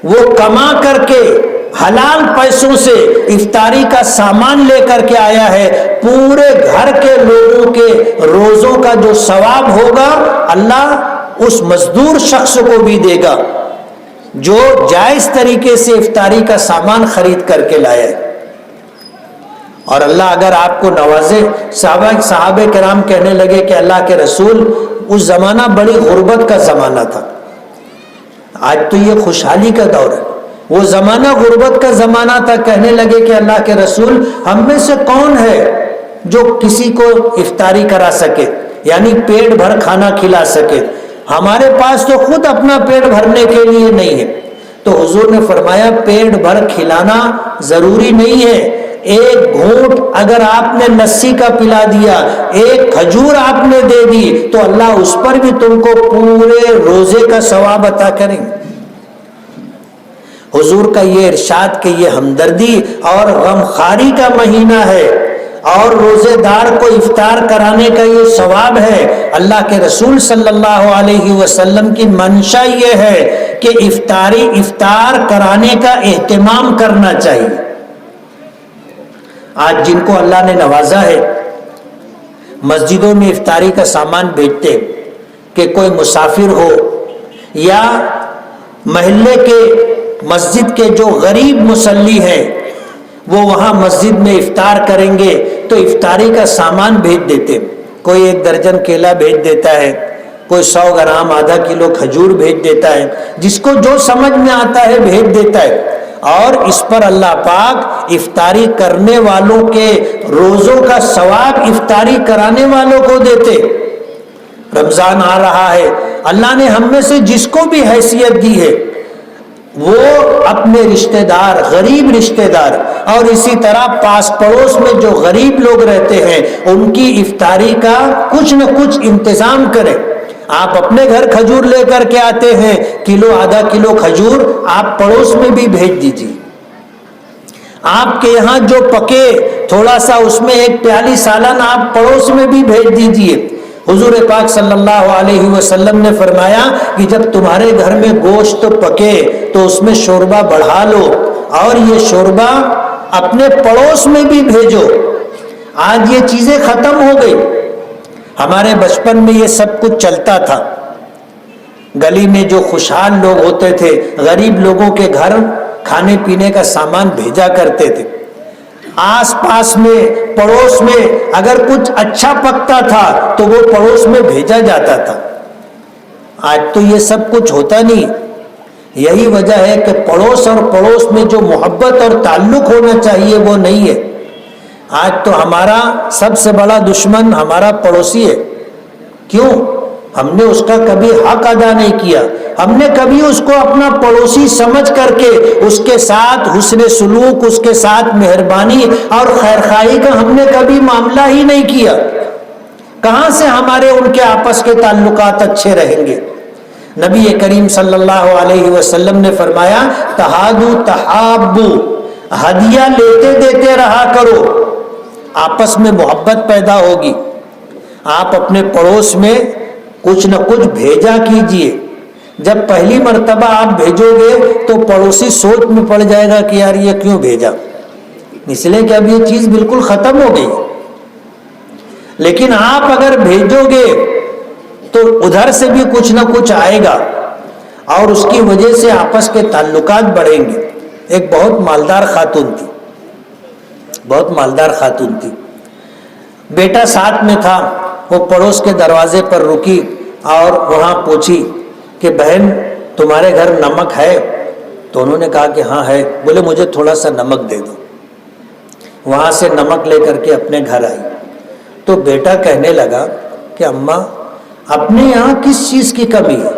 وہ کما کر کے حلال پیسوں سے افطاری کا سامان لے کر کے آیا ہے۔ پورے گھر کے لوگوں کے روزوں کا جو ثواب ہوگا اللہ اس مزدور شخص کو بھی دے گا جو جائز طریقے سے افطاری کا سامان خرید کر کے لایا ہے۔ اور اللہ اگر آپ کو نوازے، صحابہ کرام کہنے لگے کہ اللہ کے رسول اس زمانہ بڑی غربت کا زمانہ تھا، آج تو یہ خوشحالی کا دور ہے، وہ زمانہ غربت کا زمانہ تھا۔ کہنے لگے کہ اللہ کے رسول ہم میں سے کون ہے جو کسی کو افطاری کرا سکے، یعنی پیٹ بھر کھانا کھلا سکے؟ ہمارے پاس تو خود اپنا پیٹ بھرنے کے لیے نہیں ہے۔ تو حضور نے فرمایا پیٹ بھر کھلانا ضروری نہیں ہے، ایک گھونٹ اگر آپ نے لسی کا پلا دیا، ایک کھجور آپ نے دے دی تو اللہ اس پر بھی تم کو پورے روزے کا ثواب عطا کریں گے۔ حضور کا یہ ارشاد کہ یہ ہمدردی اور غم خاری کا مہینہ ہے اور روزے دار کو افطار کرانے کا یہ ثواب ہے۔ اللہ کے رسول صلی اللہ علیہ وسلم کی منشا یہ ہے کہ افطار کرانے کا اہتمام کرنا چاہیے۔ آج جن کو اللہ نے نوازا ہے مسجدوں میں افطاری کا سامان بھیجتے کہ کوئی مسافر ہو یا محلے کے مسجد کے جو غریب مصلی ہیں وہ وہاں مسجد میں افطار کریں گے تو افطاری کا سامان بھیج دیتے۔ کوئی 1 درجن کیلا بھیج دیتا ہے، کوئی 100 گرام آدھا کلو کھجور بھیج دیتا ہے، جس کو جو سمجھ میں آتا ہے بھیج دیتا ہے، اور اس پر اللہ پاک افطاری کرنے والوں کے روزوں کا ثواب افطاری کرانے والوں کو دیتے۔ رمضان آ رہا ہے، اللہ نے ہم میں سے جس کو بھی حیثیت دی ہے وہ اپنے رشتہ دار، غریب رشتہ دار اور اسی طرح پاس پڑوس میں جو غریب لوگ رہتے ہیں ان کی افطاری کا کچھ نہ کچھ انتظام کریں۔ آپ اپنے گھر کھجور لے کر کے آتے ہیں، کلو آدھا کلو کھجور آپ پڑوس میں بھی بھیج دیجیے۔ آپ کے یہاں جو پکے تھوڑا سا اس میں ایک پیالی سالن آپ پڑوس میں بھی بھیج دیجئے۔ حضور پاک صلی اللہ علیہ وسلم نے فرمایا کہ جب تمہارے گھر میں گوشت پکے تو اس میں شوربہ بڑھا لو اور یہ شوربہ اپنے پڑوس میں بھی بھیجو۔ آج یہ چیزیں ختم ہو گئی۔ ہمارے بچپن میں یہ سب کچھ چلتا تھا۔ گلی میں جو خوشحال لوگ ہوتے تھے، غریب لوگوں کے گھر کھانے پینے کا سامان بھیجا کرتے تھے۔ آس پاس میں پڑوس میں اگر کچھ اچھا پکتا تھا تو وہ پڑوس میں بھیجا جاتا تھا۔ آج تو یہ سب کچھ ہوتا نہیں۔ یہی وجہ ہے کہ پڑوس اور پڑوس میں جو محبت اور تعلق ہونا چاہیے وہ نہیں ہے۔ آج تو ہمارا سب سے بڑا دشمن ہمارا پڑوسی ہے۔ کیوں؟ ہم نے اس کا کبھی حق ادا نہیں کیا۔ ہم نے کبھی اس کو اپنا پڑوسی سمجھ کر کے اس کے ساتھ حسن سلوک، اس کے ساتھ مہربانی اور خیرخواہی کا ہم نے کبھی معاملہ ہی نہیں کیا۔ کہاں سے ہمارے ان کے آپس کے تعلقات اچھے رہیں گے؟ نبی کریم صلی اللہ علیہ وسلم نے فرمایا تہادو تحابو، ہدیہ لیتے دیتے رہا کرو، آپس میں محبت پیدا ہوگی۔ آپ اپنے پڑوس میں کچھ نہ کچھ بھیجا کیجئے۔ جب پہلی مرتبہ آپ بھیجو گے تو پڑوسی سوچ میں پڑ جائے گا کہ یار یہ کیوں بھیجا، اس لیے کہ اب یہ چیز بالکل ختم ہو گئی۔ لیکن آپ اگر بھیجو گے تو ادھر سے بھی کچھ نہ کچھ آئے گا اور اس کی وجہ سے آپس کے تعلقات بڑھیں گے۔ ایک بہت مالدار خاتون تھی، بہت مالدار خاتون تھی، بیٹا ساتھ میں تھا۔ وہ پڑوس کے دروازے پر رکی اور وہاں پوچھی کہ بہن تمہارے گھر نمک ہے؟ تو انہوں نے کہا کہ ہاں ہے۔ بولے مجھے تھوڑا سا نمک دے دو۔ وہاں سے نمک لے کر کے اپنے گھر آئی تو بیٹا کہنے لگا کہ اماں اپنے یہاں کس چیز کی کمی ہے؟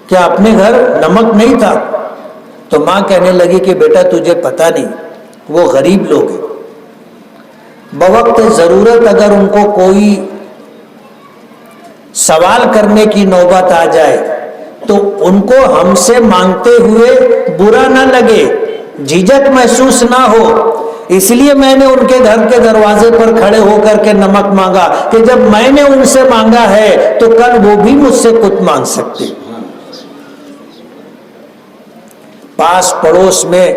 کیا اپنے گھر نمک نہیں تھا؟ تو ماں کہنے لگی کہ بیٹا تجھے پتہ نہیں، وہ غریب لوگ ہیں، بوقت ضرورت اگر ان کو کوئی سوال کرنے کی نوبت آ جائے تو ان کو ہم سے مانگتے ہوئے برا نہ لگے، جھجک محسوس نہ ہو، اس لیے میں نے ان کے گھر کے دروازے پر کھڑے ہو کر کے نمک مانگا کہ جب میں نے ان سے مانگا ہے تو کل وہ بھی مجھ سے کچھ مانگ سکتے۔ پاس پڑوس میں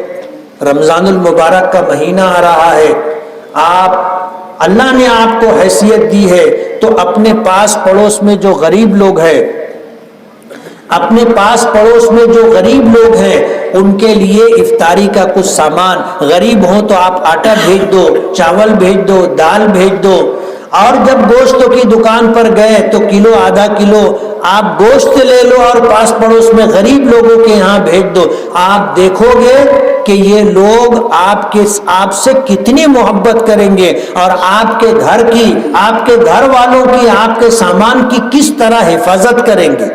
رمضان المبارک کا مہینہ آ رہا ہے، اللہ نے آپ کو حیثیت دی ہے تو اپنے پاس پڑوس میں جو غریب لوگ ہیں، اپنے پاس پڑوس میں جو غریب لوگ ہیں ان کے لیے افطاری کا کچھ سامان، غریب ہوں تو آپ آٹا بھیج دو، چاول بھیج دو، دال بھیج دو۔ اور جب گوشت کی دکان پر گئے تو کلو آدھا کلو آپ گوشت لے لو اور پاس پڑوس میں غریب لوگوں کے یہاں بھیج دو۔ آپ دیکھو گے کہ یہ لوگ آپ سے کتنی محبت کریں گے اور آپ کے گھر کی، آپ کے گھر والوں کی، آپ کے سامان کی کس طرح حفاظت کریں گے۔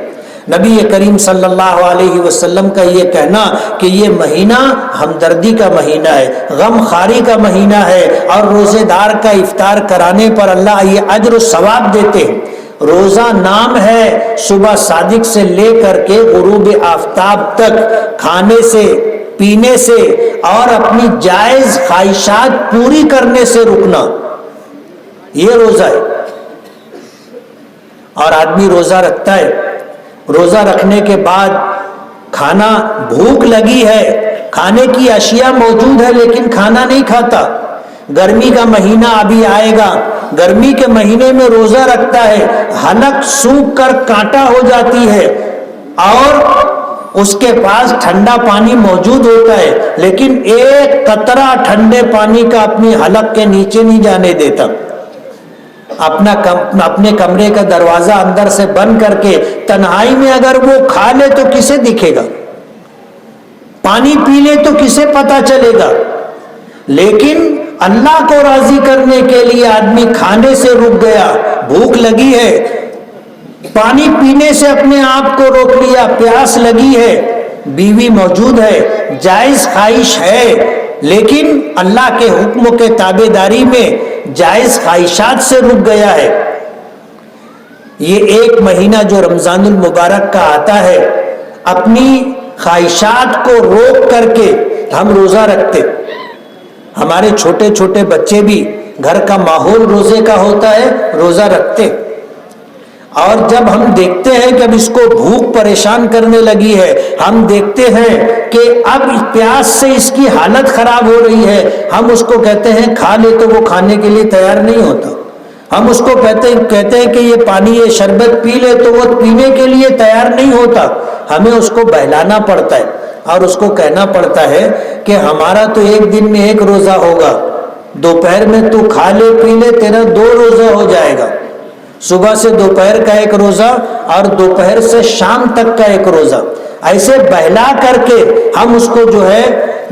نبی کریم صلی اللہ علیہ وسلم کا یہ کہنا کہ یہ مہینہ ہمدردی کا مہینہ ہے، غم خواری کا مہینہ ہے اور روزے دار کا افطار کرانے پر اللہ یہ اجر و ثواب دیتے ہیں۔ روزہ نام ہے صبح صادق سے لے کر کے غروب آفتاب تک کھانے سے، پینے سے اور اپنی جائز خواہشات پوری کرنے سے رکنا، یہ روزہ ہے۔ اور آدمی روزہ رکھتا ہے، روزہ رکھنے کے بعد کھانا، بھوک لگی ہے، کھانے کی اشیاء موجود ہے لیکن کھانا نہیں کھاتا۔ گرمی کا مہینہ ابھی آئے گا، گرمی کے مہینے میں روزہ رکھتا ہے، حلق سوکھ کر کانٹا ہو جاتی ہے اور اس کے پاس ٹھنڈا پانی موجود ہوتا ہے لیکن ایک قطرہ ٹھنڈے پانی کا اپنی حلق کے نیچے نہیں جانے دیتا۔ اپنے کمرے کا دروازہ اندر سے بند کر کے تنہائی میں اگر وہ کھا لے تو کسے دکھے گا؟ پانی پی لے تو کسے پتا چلے گا؟ لیکن اللہ کو راضی کرنے کے لیے آدمی کھانے سے رک گیا، بھوک لگی ہے، پانی پینے سے اپنے آپ کو روک لیا، پیاس لگی ہے، بیوی موجود ہے، جائز خواہش ہے لیکن اللہ کے حکم کے تابع داری میں جائز خواہشات سے رک گیا ہے۔ یہ ایک مہینہ جو رمضان المبارک کا آتا ہے، اپنی خواہشات کو روک کر کے ہم روزہ رکھتے، ہمارے چھوٹے چھوٹے بچے بھی، گھر کا ماحول روزے کا ہوتا ہے، روزہ رکھتے. اور جب ہم دیکھتے ہیں کہ اب اس کو بھوک پریشان کرنے لگی ہے، ہم دیکھتے ہیں کہ اب پیاس سے اس کی حالت خراب ہو رہی ہے، ہم اس کو کہتے ہیں کھا لے، تو وہ کھانے کے لیے تیار نہیں ہوتا. ہم اس کو کہتے ہیں کہ یہ پانی، یہ شربت پی لے، تو وہ پینے کے لیے تیار نہیں ہوتا. ہمیں اس کو بہلانا پڑتا ہے اور اس کو کہنا پڑتا ہے کہ ہمارا تو ایک دن میں ایک روزہ ہوگا، دوپہر میں تو کھا لے پی لے، تیرا 2 روزہ ہو جائے گا. صبح سے دوپہر کا ایک روزہ اور دوپہر سے شام تک کا ایک روزہ. ایسے بہلا کر کے ہم اس کو جو ہے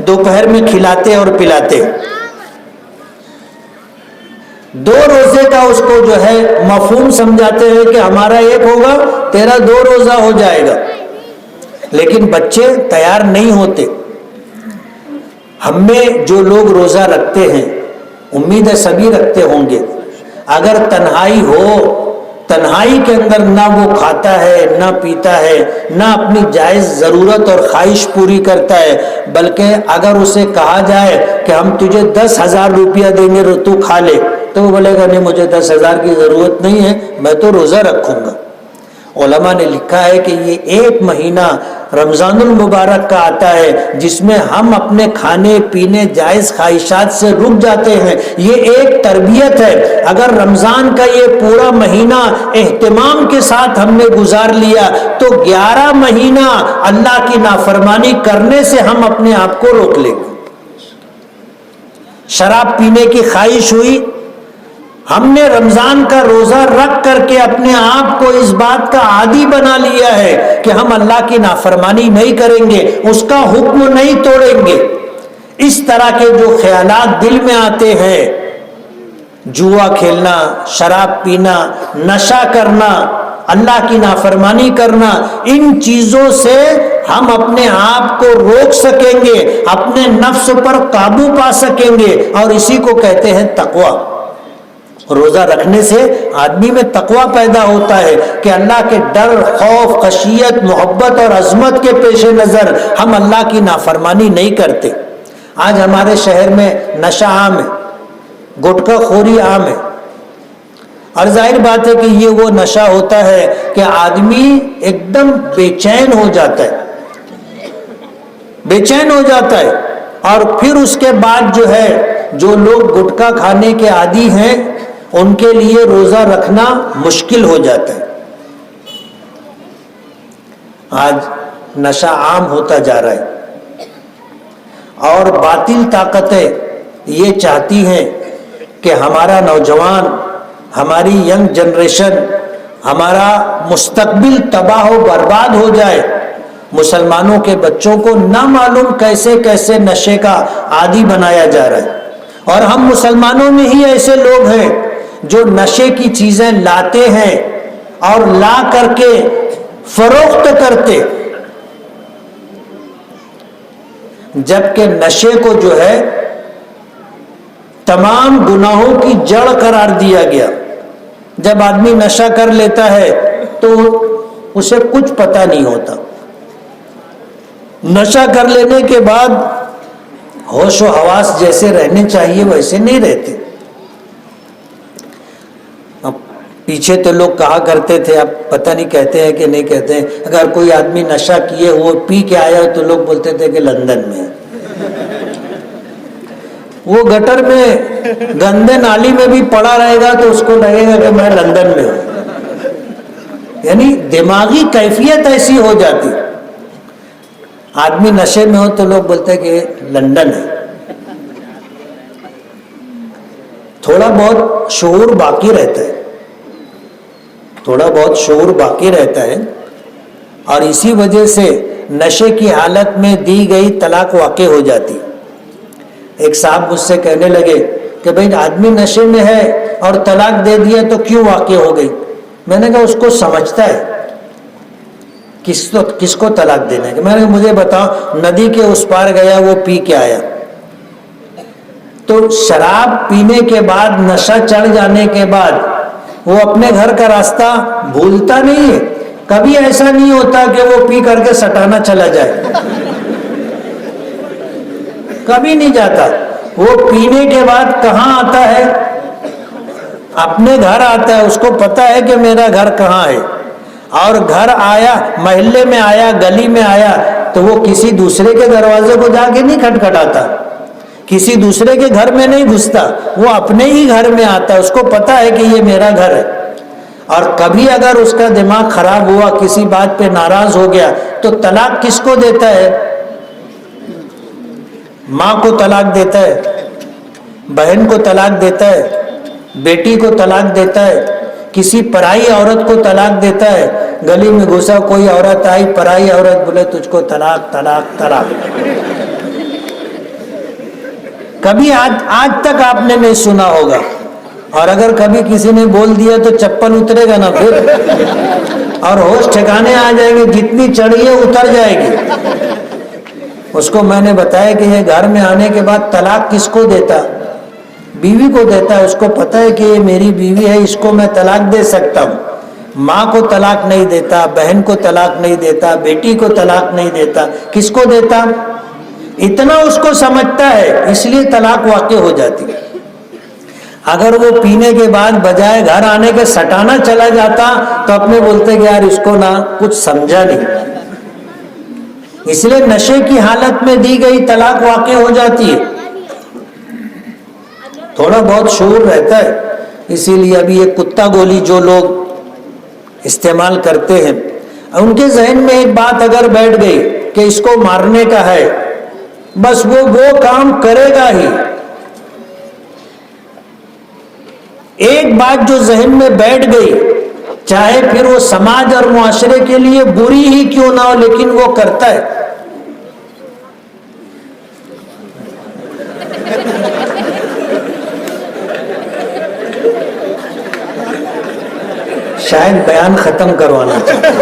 دوپہر میں کھلاتے اور پلاتے. 2 روزے کا اس کو جو ہے مفہوم سمجھاتے ہیں کہ ہمارا ایک ہوگا، تیرا 2 روزہ ہو جائے گا. لیکن بچے تیار نہیں ہوتے. ہم میں جو لوگ روزہ رکھتے ہیں، امید ہے سبھی رکھتے ہوں گے، اگر تنہائی ہو، تنہائی کے اندر نہ وہ کھاتا ہے، نہ پیتا ہے، نہ اپنی جائز ضرورت اور خواہش پوری کرتا ہے، بلکہ اگر اسے کہا جائے کہ ہم تجھے 10,000 روپیہ دیں گے تو کھا لے، تو وہ بولے گا نہیں، مجھے 10,000 کی ضرورت نہیں ہے، میں تو روزہ رکھوں گا. علماء نے لکھا ہے کہ یہ ایک مہینہ رمضان المبارک کا آتا ہے جس میں ہم اپنے کھانے پینے جائز خواہشات سے رک جاتے ہیں. یہ ایک تربیت ہے. اگر رمضان کا یہ پورا مہینہ اہتمام کے ساتھ ہم نے گزار لیا تو 11 مہینہ اللہ کی نافرمانی کرنے سے ہم اپنے آپ کو روک لیں گے. شراب پینے کی خواہش ہوئی، ہم نے رمضان کا روزہ رکھ کر کے اپنے آپ کو اس بات کا عادی بنا لیا ہے کہ ہم اللہ کی نافرمانی نہیں کریں گے، اس کا حکم نہیں توڑیں گے. اس طرح کے جو خیالات دل میں آتے ہیں، جوا کھیلنا، شراب پینا، نشہ کرنا، اللہ کی نافرمانی کرنا، ان چیزوں سے ہم اپنے آپ کو روک سکیں گے، اپنے نفس پر قابو پا سکیں گے، اور اسی کو کہتے ہیں تقویٰ. روزہ رکھنے سے آدمی میں تقویٰ پیدا ہوتا ہے کہ اللہ کے ڈر، خوف، خشیت، محبت اور عظمت کے پیش نظر ہم اللہ کی نافرمانی نہیں کرتے. آج ہمارے شہر میں نشہ عام ہے، گٹکا خوری عام ہے، اور ظاہر بات ہے کہ یہ وہ نشہ ہوتا ہے کہ آدمی ایک دم بے چین ہو جاتا ہے، بے چین ہو جاتا ہے. اور پھر اس کے بعد جو ہے، جو لوگ گٹکا کھانے کے عادی ہیں ان کے لیے روزہ رکھنا مشکل ہو جاتا ہے. آج نشہ عام ہوتا جا رہا ہے، اور باطل طاقتیں یہ چاہتی ہیں کہ ہمارا نوجوان، ہماری ینگ جنریشن، ہمارا مستقبل تباہ و برباد ہو جائے. مسلمانوں کے بچوں کو نہ معلوم کیسے کیسے نشے کا عادی بنایا جا رہا ہے. اور ہم مسلمانوں میں ہی ایسے لوگ ہیں جو نشے کی چیزیں لاتے ہیں اور لا کر کے فروخت کرتے، جبکہ نشے کو جو ہے تمام گناہوں کی جڑ قرار دیا گیا. جب آدمی نشہ کر لیتا ہے تو اسے کچھ پتہ نہیں ہوتا. نشہ کر لینے کے بعد ہوش و حواس جیسے رہنے چاہیے ویسے نہیں رہتے. پیچھے تو لوگ کہا کرتے تھے، اب پتہ نہیں کہتے ہیں کہ نہیں کہتے ہیں، اگر کوئی آدمی نشہ کیے وہ پی کے آیا تو لوگ بولتے تھے کہ لندن میں ہے. وہ گٹر میں گندے نالی میں بھی پڑا رہے گا تو اس کو لگے گا کہ میں لندن میں ہوں. یعنی دماغی کیفیت ایسی ہو جاتی. آدمی نشے میں ہو تو لوگ بولتے ہیں کہ لندن ہے. تھوڑا بہت شعور باقی رہتا ہے، تھوڑا بہت شعور باقی رہتا ہے، اور اسی وجہ سے نشے کی حالت میں دی گئی طلاق واقع ہو جاتی. ایک صاحب مجھ سے کہنے لگے کہ بھئی آدمی نشے میں ہے اور طلاق دے دیا تو کیوں واقع ہو گئی؟ میں نے کہا اس کو سمجھتا ہے کس کو طلاق دینا ہے. میں نے کہا مجھے بتاؤ، ندی کے اس پار گیا، وہ پی کے آیا، تو شراب پینے کے بعد، نشہ چڑھ جانے کے بعد وہ اپنے گھر کا راستہ بھولتا نہیں ہے. کبھی ایسا نہیں ہوتا کہ وہ پی کر کے سٹانا چلا جائے. کبھی نہیں جاتا. وہ پینے کے بعد کہاں آتا ہے؟ اپنے گھر آتا ہے. اس کو پتا ہے کہ میرا گھر کہاں ہے. اور گھر آیا, محلے میں آیا, گلی میں آیا, تو وہ کسی دوسرے کے دروازے کو جا کے نہیں کھٹکھٹاتا, کسی دوسرے کے گھر میں نہیں گھستا, وہ اپنے ہی گھر میں آتا ہے. اس کو پتا ہے کہ یہ میرا گھر ہے. اور کبھی اگر اس کا دماغ خراب ہوا, کسی بات پہ ناراض ہو گیا, تو طلاق کس کو دیتا ہے؟ ماں کو طلاق دیتا ہے, بہن کو طلاق دیتا ہے, بیٹی کو طلاق دیتا ہے, کسی پرائی عورت کو طلاق دیتا ہے. گلی میں گھسا, کوئی عورت آئی پرائی عورت, بولے تجھ کو طلاق طلاق طلاق. کبھی آج تک آپ نے نہیں سنا ہوگا. اور اگر کبھی کسی نے بول دیا تو چپل اترے گا نا پھر, اور ہوش ٹھکانے آ جائیں گے, جتنی چڑھی ہے اتر جائے گی. اس کو میں نے بتایا کہ یہ گھر میں آنے کے بعد طلاق کس کو دیتا؟ بیوی کو دیتا ہے. اس کو پتا ہے کہ یہ میری بیوی ہے, اس کو میں طلاق دے سکتا ہوں. ماں کو طلاق نہیں دیتا, بہن کو طلاق نہیں دیتا, بیٹی کو طلاق نہیں دیتا. کس کو دیتا؟ اتنا اس کو سمجھتا ہے, اس لیے طلاق واقع ہو جاتی. اگر وہ پینے کے بعد بجائے گھر آنے کے سٹانا چلا جاتا, تو اپنے بولتے کہ یار اس کو نہ کچھ سمجھا نہیں. اس لیے نشے کی حالت میں دی گئی طلاق واقع ہو جاتی ہے. تھوڑا بہت شعور رہتا ہے. اسی لیے ابھی یہ کتا گولی جو لوگ استعمال کرتے ہیں, ان کے ذہن میں ایک بات اگر بیٹھ گئی کہ اس کو مارنے کا ہے, بس وہ کام کرے گا ہی. ایک بات جو ذہن میں بیٹھ گئی, چاہے پھر وہ سماج اور معاشرے کے لیے بری ہی کیوں نہ ہو, لیکن وہ کرتا ہے. شاید بیان ختم کروانا چاہتا ہوں.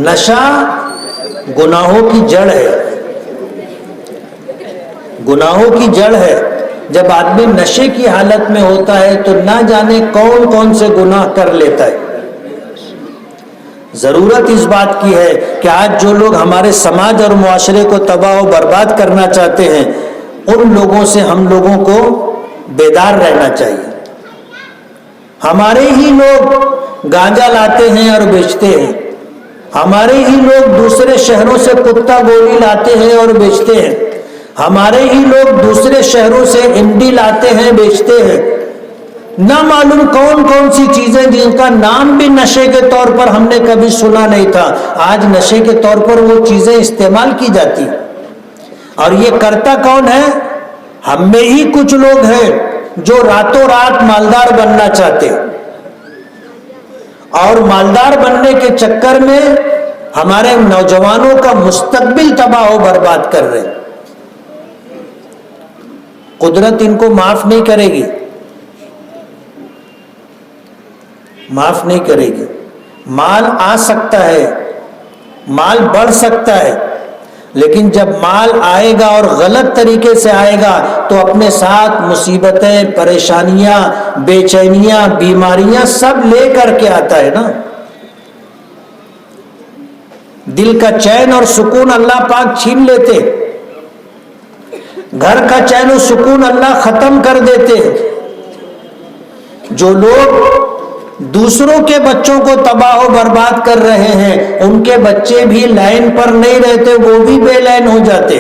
نشہ گناہوں کی جڑ ہے, گناہوں کی جڑ ہے. جب آدمی نشے کی حالت میں ہوتا ہے تو نہ جانے کون کون سے گناہ کر لیتا ہے. ضرورت اس بات کی ہے کہ آج جو لوگ ہمارے سماج اور معاشرے کو تباہ و برباد کرنا چاہتے ہیں, ان لوگوں سے ہم لوگوں کو بیدار رہنا چاہیے. ہمارے ہی لوگ گانجا لاتے ہیں اور بیچتے ہیں, ہمارے ہی لوگ دوسرے شہروں سے کتا گولی لاتے ہیں اور بیچتے ہیں, ہمارے ہی لوگ دوسرے شہروں سے انڈی لاتے ہیں بیچتے ہیں. نہ معلوم کون کون سی چیزیں جن کا نام بھی نشے کے طور پر ہم نے کبھی سنا نہیں تھا, آج نشے کے طور پر وہ چیزیں استعمال کی جاتی. اور یہ کرتا کون ہے؟ ہم میں ہی کچھ لوگ ہیں جو راتوں رات مالدار بننا چاہتے, اور مالدار بننے کے چکر میں ہمارے نوجوانوں کا مستقبل تباہ و برباد کر رہے. قدرت ان کو معاف نہیں کرے گی, معاف نہیں کرے گی. مال آ سکتا ہے, مال بڑھ سکتا ہے, لیکن جب مال آئے گا اور غلط طریقے سے آئے گا تو اپنے ساتھ مصیبتیں, پریشانیاں, بے چینیاں, بیماریاں سب لے کر کے آتا ہے نا. دل کا چین اور سکون اللہ پاک چھین لیتے, گھر کا چین و سکون اللہ ختم کر دیتے. جو لوگ دوسروں کے بچوں کو تباہ و برباد کر رہے ہیں, ان کے بچے بھی لائن پر نہیں رہتے, وہ بھی بے لائن ہو جاتے.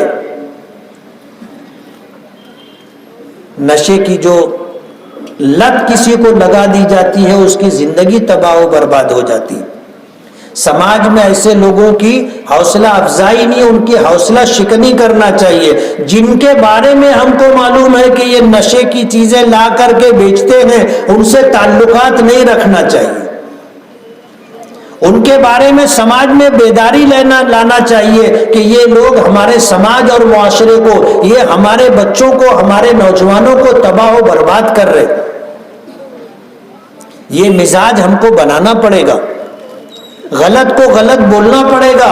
نشے کی جو لت کسی کو لگا دی جاتی ہے, اس کی زندگی تباہ و برباد ہو جاتی. سماج میں ایسے لوگوں کی حوصلہ افزائی نہیں, ان کی حوصلہ شکنی کرنا چاہیے. جن کے بارے میں ہم کو معلوم ہے کہ یہ نشے کی چیزیں لا کر کے بیچتے ہیں, ان سے تعلقات نہیں رکھنا چاہیے. ان کے بارے میں سماج میں بیداری لانا چاہیے کہ یہ لوگ ہمارے سماج اور معاشرے کو, یہ ہمارے بچوں کو, ہمارے نوجوانوں کو تباہ و برباد کر رہے. یہ مزاج ہم کو بنانا پڑے گا, غلط کو غلط بولنا پڑے گا,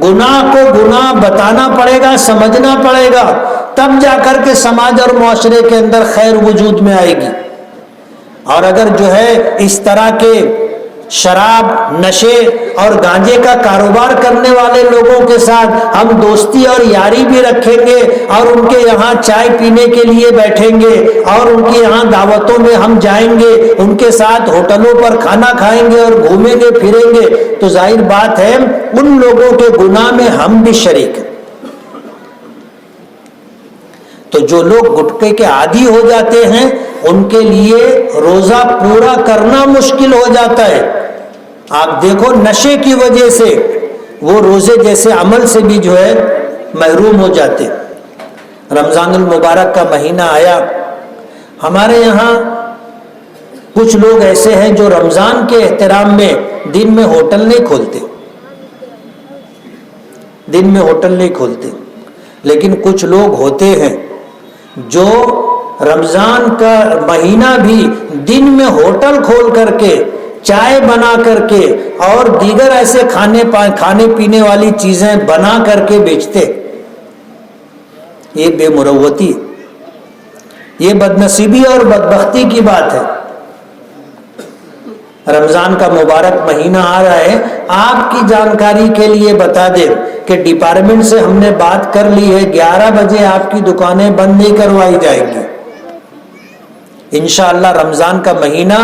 گناہ کو گناہ بتانا پڑے گا, سمجھنا پڑے گا, تب جا کر کے سماج اور معاشرے کے اندر خیر وجود میں آئے گی. اور اگر جو ہے اس طرح کے شراب، نشے اور گانجے کا کاروبار کرنے والے لوگوں کے ساتھ ہم دوستی اور یاری بھی رکھیں گے اور ان کے یہاں چائے پینے کے لیے بیٹھیں گے اور ان کے یہاں دعوتوں میں ہم جائیں گے، ان کے ساتھ ہوٹلوں پر کھانا کھائیں گے اور گھومیں گے پھریں گے، تو ظاہر بات ہے ان لوگوں کے گناہ میں ہم بھی شریک ہیں۔ تو جو لوگ گٹکے کے عادی ہو جاتے ہیں ان کے لیے روزہ پورا کرنا مشکل ہو جاتا ہے۔ آپ دیکھو نشے کی وجہ سے وہ روزے جیسے عمل سے بھی جو ہے محروم ہو جاتے۔ رمضان المبارک کا مہینہ آیا، ہمارے یہاں کچھ لوگ ایسے ہیں جو رمضان کے احترام میں دن میں ہوٹل نہیں کھولتے، دن میں ہوٹل نہیں کھولتے، لیکن کچھ لوگ ہوتے ہیں جو رمضان کا مہینہ بھی دن میں ہوٹل کھول کر کے، چائے بنا کر کے اور دیگر ایسے کھانے پینے والی چیزیں بنا کر کے بیچتے۔ یہ بے مروتی، یہ بدنصیبی اور بدبختی کی بات ہے۔ رمضان کا مبارک مہینہ آ رہا ہے، آپ کی جانکاری کے لیے بتا دیں کہ ڈپارٹمنٹ سے ہم نے بات کر لی ہے، 11 بجے آپ کی دکانیں بند نہیں کروائی جائیں گی انشاءاللہ۔ رمضان کا مہینہ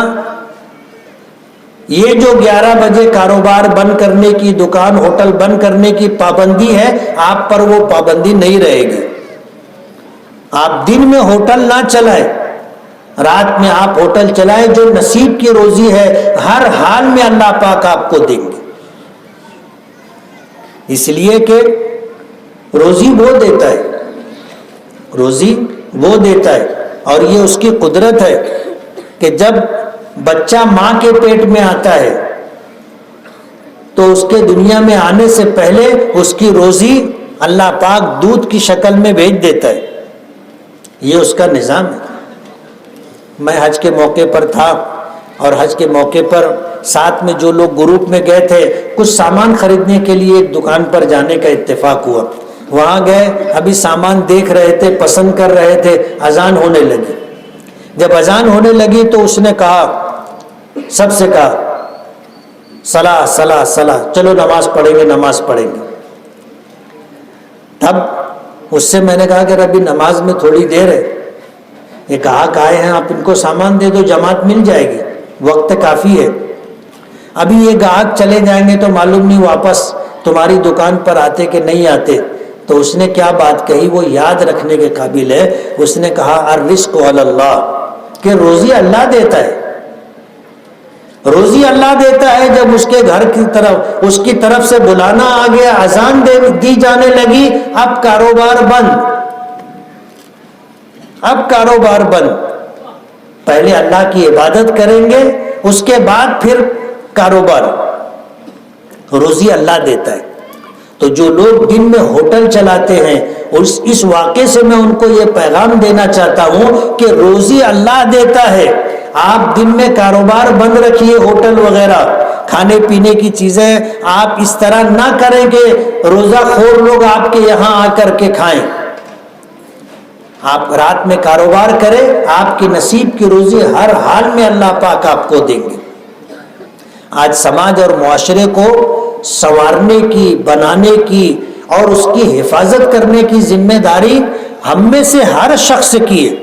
یہ جو 11 بجے کاروبار بند کرنے کی، دکان ہوٹل بند کرنے کی پابندی ہے، آپ پر وہ پابندی نہیں رہے گی۔ آپ دن میں ہوٹل نہ چلائیں، رات میں آپ ہوٹل چلائیں، جو نصیب کی روزی ہے ہر حال میں اللہ پاک آپ کو دیں گے، اس لیے کہ روزی وہ دیتا ہے، روزی وہ دیتا ہے، اور یہ اس کی قدرت ہے کہ جب بچہ ماں کے پیٹ میں آتا ہے تو اس کے دنیا میں آنے سے پہلے اس کی روزی اللہ پاک دودھ کی شکل میں بھیج دیتا ہے، یہ اس کا نظام ہے۔ میں حج کے موقع پر تھا اور حج کے موقع پر ساتھ میں جو لوگ گروپ میں گئے تھے، کچھ سامان خریدنے کے لیے ایک دکان پر جانے کا اتفاق ہوا، وہاں گئے، ابھی سامان دیکھ رہے تھے، پسند کر رہے تھے، اذان ہونے لگی۔ جب اذان ہونے لگی تو اس نے کہا، سب سے کہا صلاۃ صلاۃ صلاۃ، چلو نماز پڑھیں گے نماز پڑھیں گے۔ تب اس سے میں نے کہا کہ ابھی نماز میں تھوڑی دیر ہے، یہ گاہک آئے ہیں، آپ ان کو سامان دے دو، جماعت مل جائے گی، وقت کافی ہے۔ ابھی یہ گاہک چلے جائیں گے تو معلوم نہیں واپس تمہاری دکان پر آتے کہ نہیں آتے۔ تو اس نے کیا بات کہی وہ یاد رکھنے کے قابل ہے، اس نے کہا الرزق علی اللہ، کہ روزی اللہ دیتا ہے، روزی اللہ دیتا ہے۔ جب اس کے گھر کی طرف، اس کی طرف سے بلانا آ گیا، اذان دی جانے لگی، اب کاروبار بند، اب کاروبار بند، پہلے اللہ کی عبادت کریں گے اس کے بعد پھر کاروبار، روزی اللہ دیتا ہے۔ تو جو لوگ دن میں ہوٹل چلاتے ہیں، اس واقعے سے میں ان کو یہ پیغام دینا چاہتا ہوں کہ روزی اللہ دیتا ہے، آپ دن میں کاروبار بند رکھیے، ہوٹل وغیرہ کھانے پینے کی چیزیں آپ اس طرح نہ کریں کہ روزہ خور لوگ آپ کے یہاں آ کر کے کھائیں، آپ رات میں کاروبار کریں، آپ کی نصیب کی روزی ہر حال میں اللہ پاک آپ کو دیں گے۔ آج سماج اور معاشرے کو سنوارنے کی، بنانے کی اور اس کی حفاظت کرنے کی ذمہ داری ہم میں سے ہر شخص کی ہے،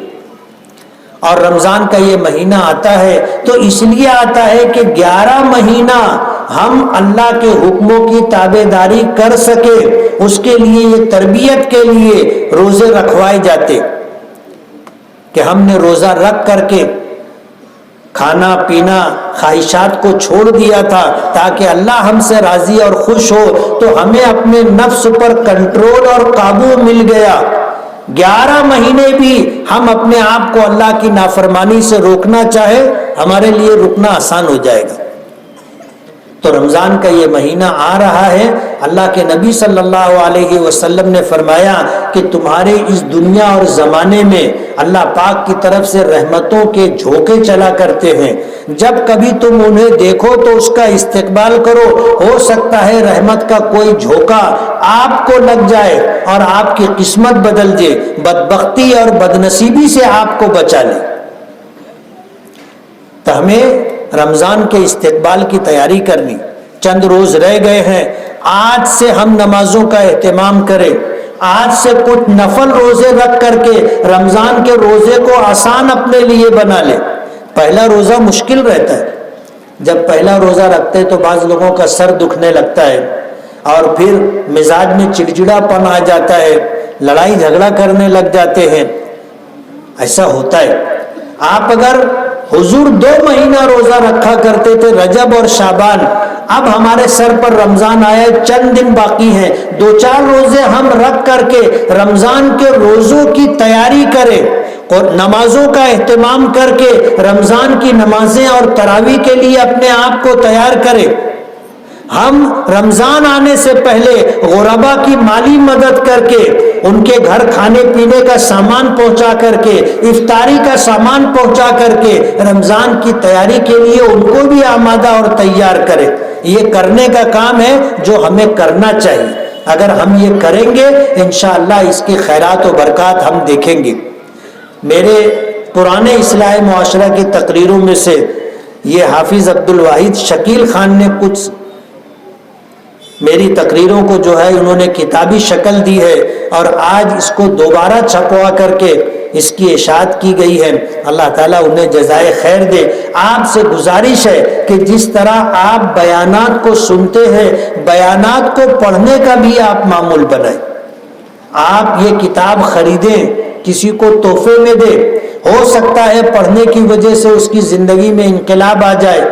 اور رمضان کا یہ مہینہ آتا ہے تو اس لیے آتا ہے کہ 11 مہینہ ہم اللہ کے حکموں کی تابع داری کر سکے، اس کے لیے یہ تربیت کے لیے روزے رکھوائے جاتے، کہ ہم نے روزہ رکھ کر کے کھانا پینا خواہشات کو چھوڑ دیا تھا تاکہ اللہ ہم سے راضی اور خوش ہو، تو ہمیں اپنے نفس پر کنٹرول اور قابو مل گیا۔ 11 مہینے بھی ہم اپنے آپ کو اللہ کی نافرمانی سے روکنا چاہے، ہمارے لیے رکنا آسان ہو جائے گا۔ تو رمضان کا یہ مہینہ آ رہا ہے، اللہ کے نبی صلی اللہ علیہ وسلم نے فرمایا کہ تمہارے اس دنیا اور زمانے میں اللہ پاک کی طرف سے رحمتوں کے جھونکے چلا کرتے ہیں، جب کبھی تم انہیں دیکھو تو اس کا استقبال کرو، ہو سکتا ہے رحمت کا کوئی جھونکا آپ کو لگ جائے اور آپ کی قسمت بدل دے، بدبختی اور بدنصیبی سے آپ کو بچا لے۔ تو ہمیں رمضان کے استقبال کی تیاری کرنی. چند روز رہ گئے ہیں، آج سے ہم نمازوں کا اہتمام کریں. آج سے کچھ نفل روزے رکھ کر کے رمضان کے روزے کو آسان اپنے لیے بنا لے. پہلا روزہ مشکل رہتا ہے. جب پہلا روزہ رکھتے تو بعض لوگوں کا سر دکھنے لگتا ہے اور پھر مزاج میں چڑچڑا پن آ جاتا ہے، لڑائی جھگڑا کرنے لگ جاتے ہیں. ایسا ہوتا ہے. آپ اگر حضور 2 مہینہ روزہ رکھا کرتے تھے، رجب اور شعبان، اب ہمارے سر پر رمضان آیا، چند دن باقی ہیں، 2-4 روزے ہم رکھ کر کے رمضان کے روزوں کی تیاری کریں اور نمازوں کا اہتمام کر کے رمضان کی نمازیں اور تراویح کے لیے اپنے آپ کو تیار کریں. ہم رمضان آنے سے پہلے غربا کی مالی مدد کر کے، ان کے گھر کھانے پینے کا سامان پہنچا کر کے، افطاری کا سامان پہنچا کر کے رمضان کی تیاری کے لیے ان کو بھی آمادہ اور تیار کریں. یہ کرنے کا کام ہے جو ہمیں کرنا چاہیے. اگر ہم یہ کریں گے انشاءاللہ اس کی خیرات و برکات ہم دیکھیں گے. میرے پرانے اصلاح معاشرہ کی تقریروں میں سے یہ حافظ عبدالواحد شکیل خان نے کچھ میری تقریروں کو جو ہے انہوں نے کتابی شکل دی ہے اور آج اس کو دوبارہ چھپوا کر کے اس کی اشاعت کی گئی ہے. اللہ تعالیٰ انہیں جزائے خیر دے. آپ سے گزارش ہے کہ جس طرح آپ بیانات کو سنتے ہیں، بیانات کو پڑھنے کا بھی آپ معمول بنائیں. آپ یہ کتاب خریدیں، کسی کو تحفے میں دیں. ہو سکتا ہے پڑھنے کی وجہ سے اس کی زندگی میں انقلاب آ جائے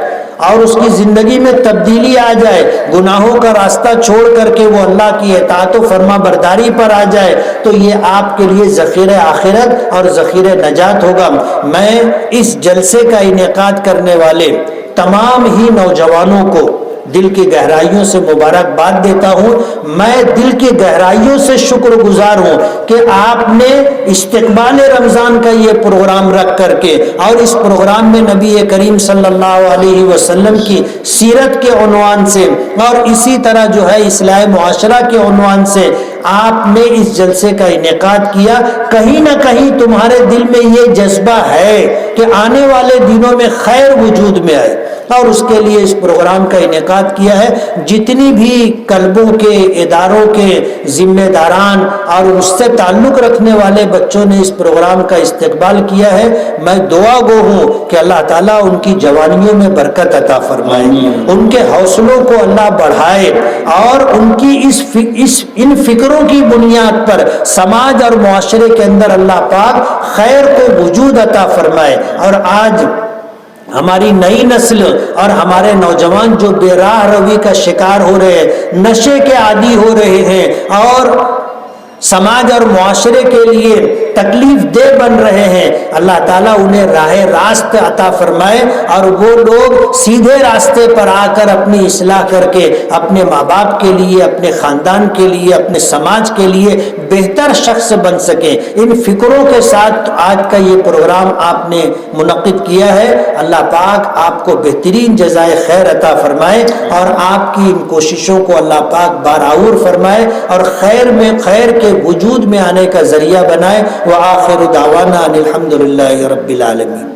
اور اس کی زندگی میں تبدیلی آ جائے، گناہوں کا راستہ چھوڑ کر کے وہ اللہ کی اطاعت و فرما برداری پر آ جائے، تو یہ آپ کے لیے ذخیرہ آخرت اور ذخیرہ نجات ہوگا. میں اس جلسے کا انعقاد کرنے والے تمام ہی نوجوانوں کو دل کی گہرائیوں سے مبارکباد دیتا ہوں. میں دل کی گہرائیوں سے شکر گزار ہوں کہ آپ نے استقبال رمضان کا یہ پروگرام رکھ کر کے اور اس پروگرام میں نبی کریم صلی اللہ علیہ وسلم کی سیرت کے عنوان سے اور اسی طرح جو ہے اصلاح معاشرہ کے عنوان سے آپ نے اس جلسے کا انعقاد کیا. کہیں نہ کہیں تمہارے دل میں یہ جذبہ ہے کہ آنے والے دنوں میں خیر وجود میں آئے اور اس کے لیے اس پروگرام کا انعقاد کیا ہے. جتنی بھی کلبوں کے، اداروں کے ذمہ داران اور اس سے تعلق رکھنے والے بچوں نے اس پروگرام کا استقبال کیا ہے، میں دعا گو ہوں کہ اللہ تعالیٰ ان کی جوانیوں میں برکت عطا فرمائے، ان کے حوصلوں کو اللہ بڑھائے اور ان کی ان فکروں کی بنیاد پر سماج اور معاشرے کے اندر اللہ پاک خیر کو وجود عطا فرمائے. اور آج ہماری نئی نسل اور ہمارے نوجوان جو بے راہ روی کا شکار ہو رہے ہیں، نشے کے عادی ہو رہے ہیں اور سماج اور معاشرے کے لیے تکلیف دہ بن رہے ہیں، اللہ تعالیٰ انہیں راہ راست عطا فرمائے اور وہ لوگ سیدھے راستے پر آ کر اپنی اصلاح کر کے اپنے ماں باپ کے لیے، اپنے خاندان کے لیے، اپنے سماج کے لیے بہتر شخص بن سکیں. ان فکروں کے ساتھ آج کا یہ پروگرام آپ نے منعقد کیا ہے. اللہ پاک آپ کو بہترین جزائے خیر عطا فرمائے اور آپ کی ان کوششوں کو اللہ پاک بارآور فرمائے اور خیر میں خیر کے وجود میں آنے کا ذریعہ بنائے. وآخر دعوانا ان الحمد للہ رب العالمین.